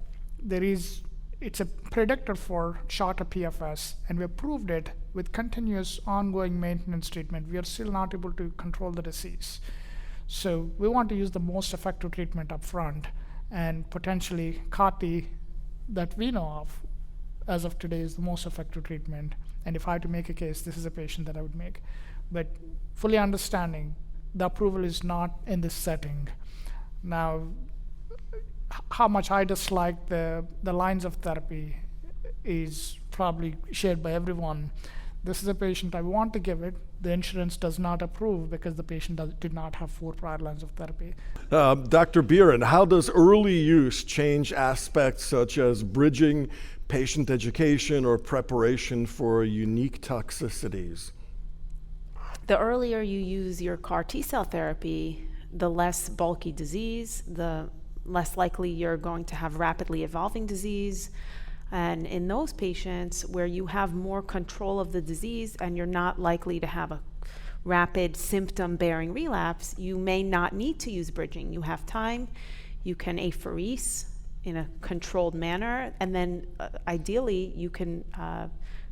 it's a predictor for shorter PFS, and we have proved it with continuous ongoing maintenance treatment. We are still not able to control the disease. So we want to use the most effective treatment up front, and potentially CAR T that we know of as of today is the most effective treatment. And if I had to make a case, this is a patient that I would make. But fully understanding the approval is not in this setting. Now, how much I dislike the lines of therapy is probably shared by everyone. This is a patient I want to give it. The insurance does not approve because the patient did not have 4 prior lines of therapy. Dr. Biren, how does early use change aspects such as bridging, patient education, or preparation for unique toxicities? The earlier you use your CAR T cell therapy, the less bulky disease, the less likely you're going to have rapidly evolving disease. And in those patients where you have more control of the disease and you're not likely to have a rapid symptom-bearing relapse, you may not need to use bridging. You have time, you can apheresis in a controlled manner, and then ideally you can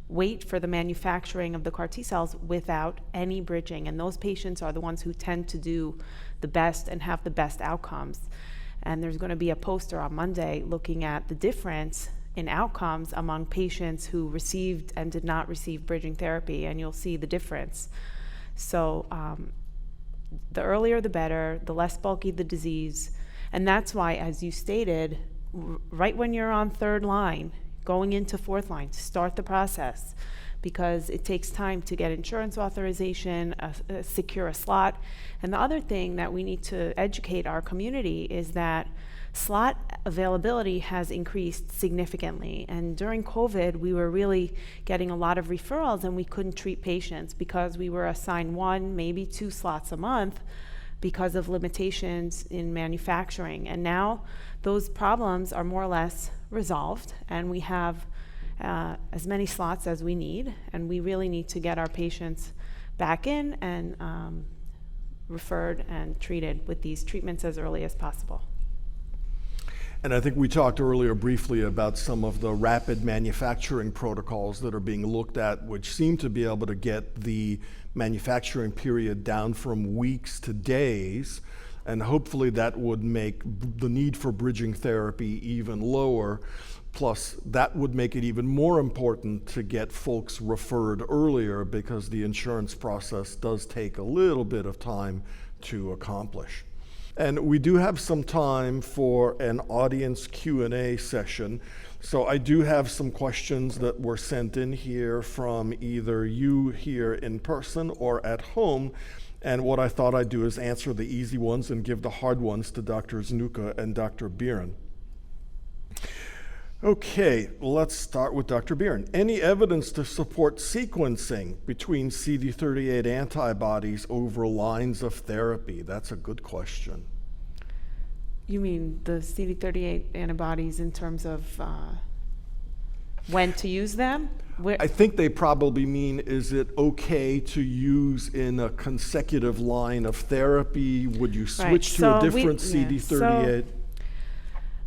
wait for the manufacturing of the CAR T cells without any bridging. And those patients are the ones who tend to do the best and have the best outcomes. And there's going to be a poster on Monday looking at the difference in outcomes among patients who received and did not receive bridging therapy, and you'll see the difference. So the earlier the better, the less bulky the disease. And that's why, as you stated, right when you're on 3rd line, going into 4th line, start the process, because it takes time to get insurance authorization, secure a slot. And the other thing that we need to educate our community is that slot availability has increased significantly. And during COVID, we were really getting a lot of referrals, and we couldn't treat patients because we were assigned 1, maybe 2 slots a month because of limitations in manufacturing. And now those problems are more or less resolved, and we have as many slots as we need, and we really need to get our patients back in and referred and treated with these treatments as early as possible. And I think we talked earlier briefly about some of the rapid manufacturing protocols that are being looked at, which seem to be able to get the manufacturing period down from weeks to days. And hopefully that would make the need for bridging therapy even lower. Plus, that would make it even more important to get folks referred earlier, because the insurance process does take a little bit of time to accomplish. And we do have some time for an audience Q&A session. So I do have some questions that were sent in here from either you here in person or at home. And what I thought I'd do is answer the easy ones and give the hard ones to Drs. Nuka and Dr. Biren. Okay, let's start with Dr. Biren. Any evidence to support sequencing between CD38 antibodies over lines of therapy? That's a good question. You mean the CD38 antibodies in terms of when to use them? I think they probably mean, is it okay to use in a consecutive line of therapy? Would you switch to a different CD38? So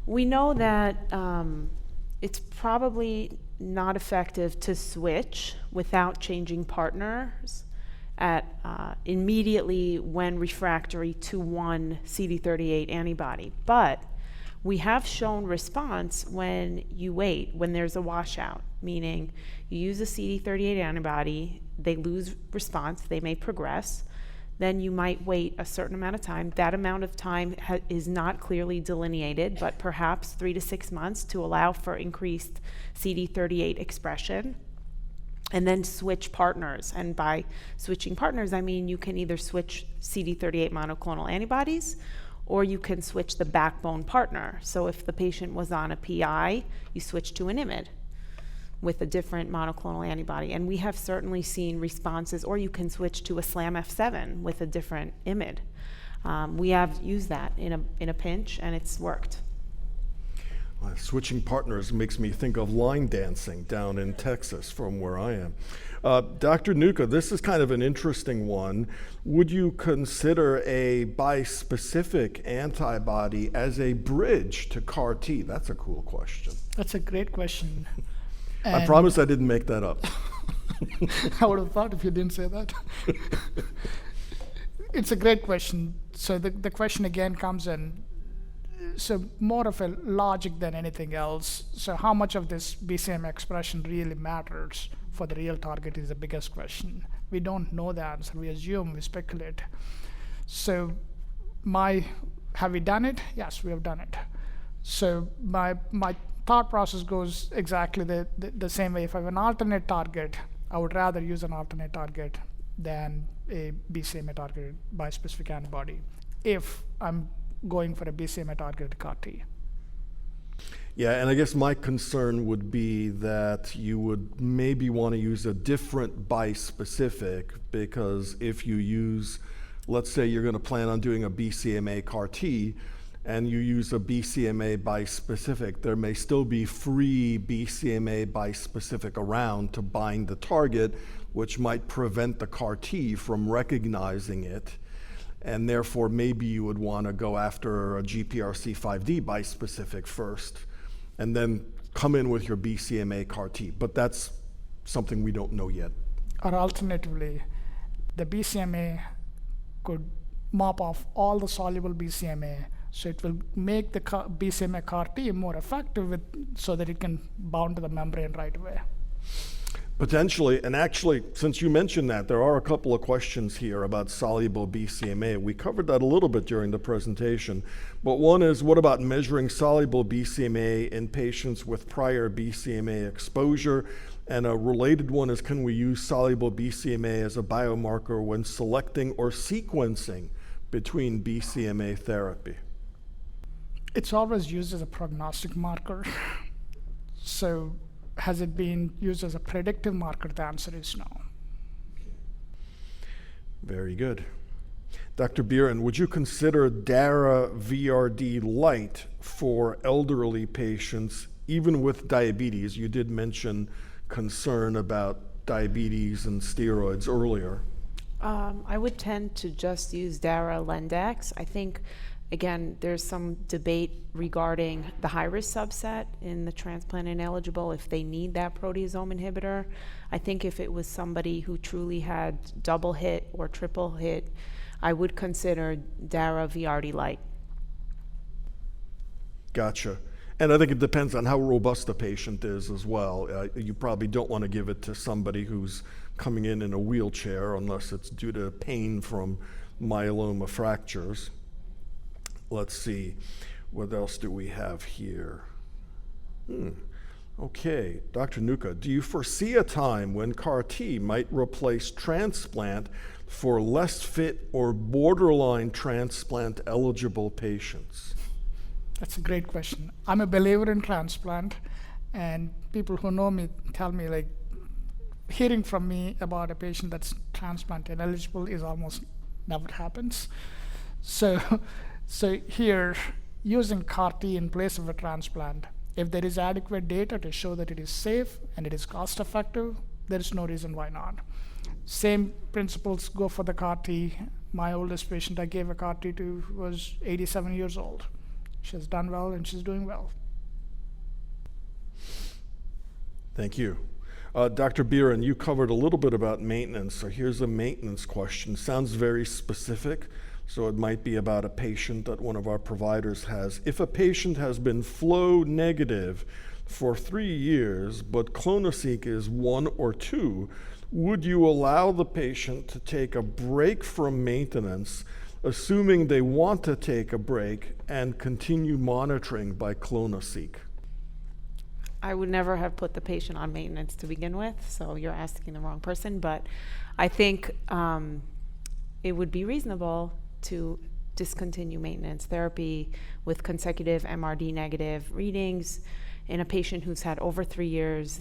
we know that it's probably not effective to switch without changing partners at immediately when refractory to one CD38 antibody. But we have shown response when you wait, when there's a washout, meaning you use a CD38 antibody, they lose response, they may progress, then you might wait a certain amount of time. That amount of time is not clearly delineated, but perhaps 3 to 6 months to allow for increased CD38 expression. And then switch partners. And by switching partners, I mean you can either switch CD38 monoclonal antibodies or you can switch the backbone partner. So if the patient was on a PI, you switch to an IMiD with a different monoclonal antibody. And we have certainly seen responses, or you can switch to a SLAM F7 with a different IMiD. We have used that in a pinch, and it's worked. Switching partners makes me think of line dancing down in Texas from where I am. Dr. Nuka, this is kind of an interesting one. Would you consider a bispecific antibody as a bridge to CAR T? That's a cool question. That's a great question. I promise I didn't make that up. I would have thought if you didn't say that. It's a great question. So the question again comes in, so more of a logic than anything else. So how much of this BCMA expression really matters for the real target is the biggest question. We don't know the answer. We assume, we speculate. So have we done it? Yes, we have done it. So my thought process goes exactly the same way. If I have an alternate target, I would rather use an alternate target than a BCMA targeted bispecific antibody if I'm going for a BCMA targeted CAR T. Yeah, and I guess my concern would be that you would maybe want to use a different bispecific, because if you use, let's say you're going to plan on doing a BCMA CAR T, and you use a BCMA bispecific, there may still be free BCMA bispecific around to bind the target, which might prevent the CAR T from recognizing it. And therefore, maybe you would want to go after a GPRC5D bispecific first, and then come in with your BCMA CAR T. But that's something we don't know yet. Or alternatively, the BCMA could mop off all the soluble BCMA, so it will make the BCMA CAR T more effective so that it can bound to the membrane right away. Potentially, and actually, since you mentioned that, there are a couple of questions here about soluble BCMA. We covered that a little bit during the presentation, but one is, what about measuring soluble BCMA in patients with prior BCMA exposure? And a related one is, can we use soluble BCMA as a biomarker when selecting or sequencing between BCMA therapy? It's always used as a prognostic marker. So has it been used as a predictive marker? The answer is no. Very good. Dr. Biren, would you consider Dara-VRd Lite for elderly patients, even with diabetes? You did mention concern about diabetes and steroids earlier. I would tend to just use Dara-Lendex. I think, again, there's some debate regarding the high-risk subset in the transplant ineligible, if they need that proteasome inhibitor. I think if it was somebody who truly had double hit or triple hit, I would consider Dara-VRd Lite. Gotcha. And I think it depends on how robust the patient is as well. You probably don't want to give it to somebody who's coming in a wheelchair unless it's due to pain from myeloma fractures. Let's see, what else do we have here? Okay, Dr. Nuka, do you foresee a time when CAR T might replace transplant for less fit or borderline transplant eligible patients? That's a great question. I'm a believer in transplant, and people who know me tell me, like, hearing from me about a patient that's transplant ineligible is almost never happens. So here, using CAR T in place of a transplant, if there is adequate data to show that it is safe and it is cost effective, there is no reason why not. Same principles go for the CAR T. My oldest patient I gave a CAR T to was 87 years old. She's done well and she's doing well. Thank you. Dr. Biren, you covered a little bit about maintenance, so here's a maintenance question. Sounds very specific, so it might be about a patient that one of our providers has. If a patient has been flow negative for 3 years, but clonoSEQ is 1 or 2, would you allow the patient to take a break from maintenance, assuming they want to take a break, and continue monitoring by clonoSEQ? I would never have put the patient on maintenance to begin with, so you're asking the wrong person. But I think it would be reasonable to discontinue maintenance therapy with consecutive MRD negative readings in a patient who's had over 3 years.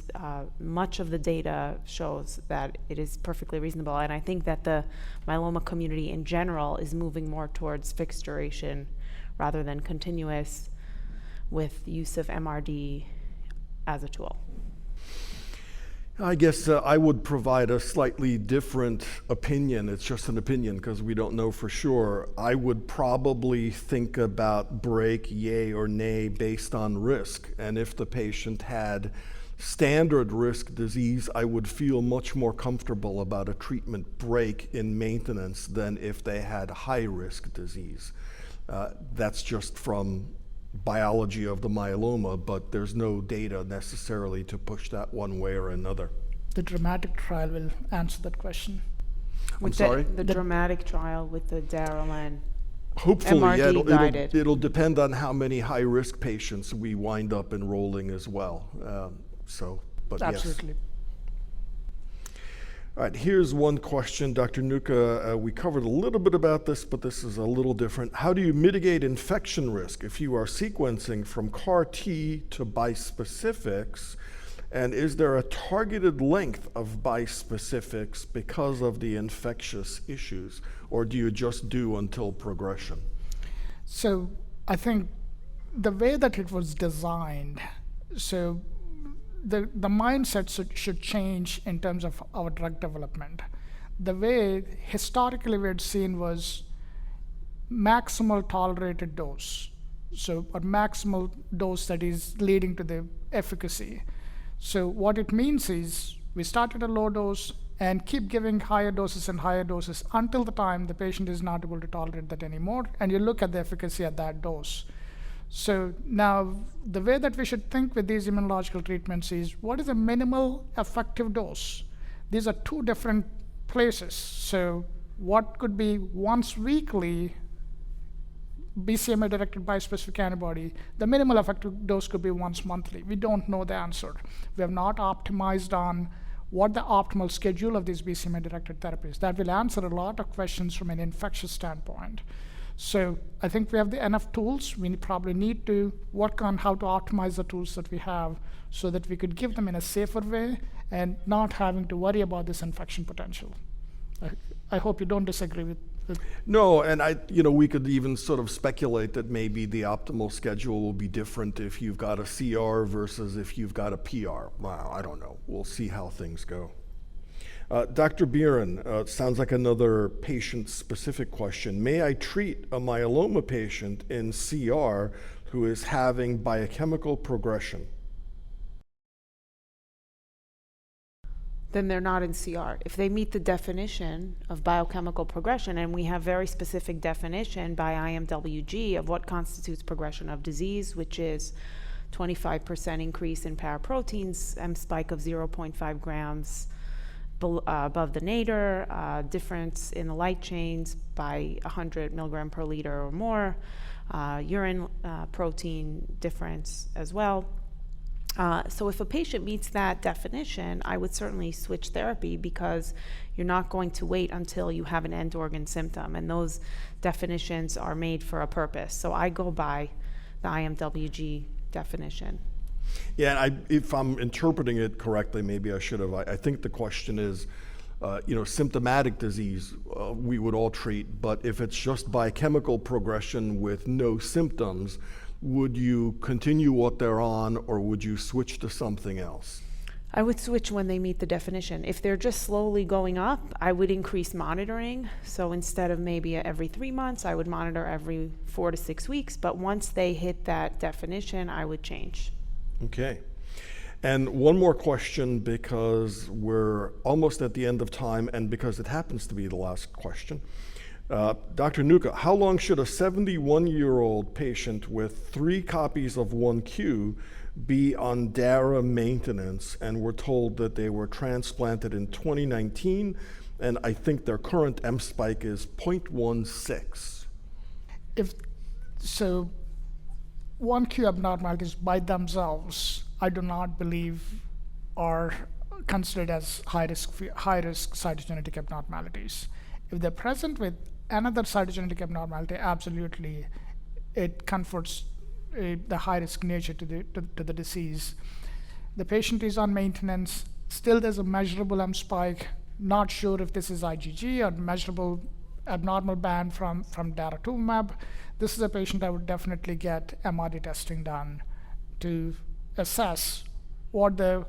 Much of the data shows that it is perfectly reasonable, and I think that the myeloma community in general is moving more towards fixed duration rather than continuous, with use of MRD as a tool. I guess I would provide a slightly different opinion. It's just an opinion because we don't know for sure. I would probably think about break, yay or nay, based on risk. And if the patient had standard risk disease, I would feel much more comfortable about a treatment break in maintenance than if they had high risk disease. That's just from biology of the myeloma, but there's no data necessarily to push that one way or another. The dramatic trial will answer that question. I'm sorry? The dramatic trial with the Daryl Hopefully, MRD yeah, guided. it'll depend on how many high-risk patients we wind up enrolling as well. But Absolutely. Yes. All right, here's one question, Dr. Nuka. We covered a little bit about this, but this is a little different. How do you mitigate infection risk if you are sequencing from CAR T to bispecifics? And is there a targeted length of bispecifics because of the infectious issues? Or do you just do until progression? So I think the way that it was designed, so the mindset should change in terms of our drug development. The way historically we had seen was maximal tolerated dose, so a maximal dose that is leading to the efficacy. So what it means is we start at a low dose and keep giving higher doses and higher doses until the time the patient is not able to tolerate that anymore, and you look at the efficacy at that dose. So now the way that we should think with these immunological treatments is, what is a minimal effective dose? These are two different places. So what could be once weekly BCMA-directed bispecific antibody? The minimal effective dose could be once monthly. We don't know the answer. We have not optimized on what the optimal schedule of these BCMA-directed therapies. That will answer a lot of questions from an infectious standpoint. So I think we have enough tools. We probably need to work on how to optimize the tools that we have so that we could give them in a safer way and not having to worry about this infection potential. I hope you don't disagree with. No, and we could even sort of speculate that maybe the optimal schedule will be different if you've got a CR versus if you've got a PR. Wow, I don't know. We'll see how things go. Dr. Biren, sounds like another patient-specific question. May I treat a myeloma patient in CR who is having biochemical progression? Then they're not in CR. If they meet the definition of biochemical progression, and we have very specific definition by IMWG of what constitutes progression of disease, which is 25% increase in paraproteins, M spike of 0.5 grams, above the nadir, difference in the light chains by 100 milligram per liter or more, urine protein difference as well. So if a patient meets that definition, I would certainly switch therapy, because you're not going to wait until you have an end organ symptom, and those definitions are made for a purpose. So I go by the IMWG definition. Yeah, and if I'm interpreting it correctly, maybe I should have. I think the question is, symptomatic disease we would all treat, but if it's just biochemical progression with no symptoms, would you continue what they're on, or would you switch to something else? I would switch when they meet the definition. If they're just slowly going up, I would increase monitoring. So instead of maybe every 3 months, I would monitor every 4 to 6 weeks. But once they hit that definition, I would change. Okay. And one more question, because we're almost at the end of time, and because it happens to be the last question. Dr. Nuka, how long should a 71-year-old patient with 3 copies of 1Q be on DARA maintenance? And we're told that they were transplanted in 2019, and I think their current M spike is 0.16. So 1Q abnormalities by themselves, I do not believe are considered as high-risk cytogenetic abnormalities. If they're present with another cytogenetic abnormality, absolutely, it confers the high-risk nature to the disease. The patient is on maintenance. Still, there's a measurable M spike. Not sure if this is IgG or measurable abnormal band from daratumumab. This is a patient I would definitely get MRD testing done to assess what the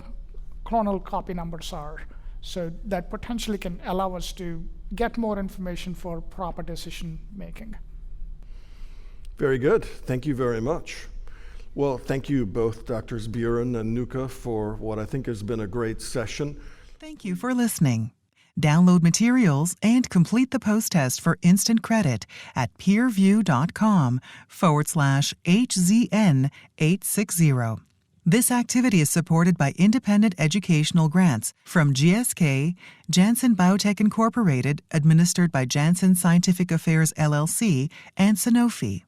clonal copy numbers are. So that potentially can allow us to get more information for proper decision making. Very good. Thank you very much. Well, thank you both, Drs. Buren and Nuka, for what I think has been a great session. Thank you for listening. Download materials and complete the post test for instant credit at peerview.com/HZN860. This activity is supported by independent educational grants from GSK, Janssen Biotech Incorporated, administered by Janssen Scientific Affairs LLC, and Sanofi.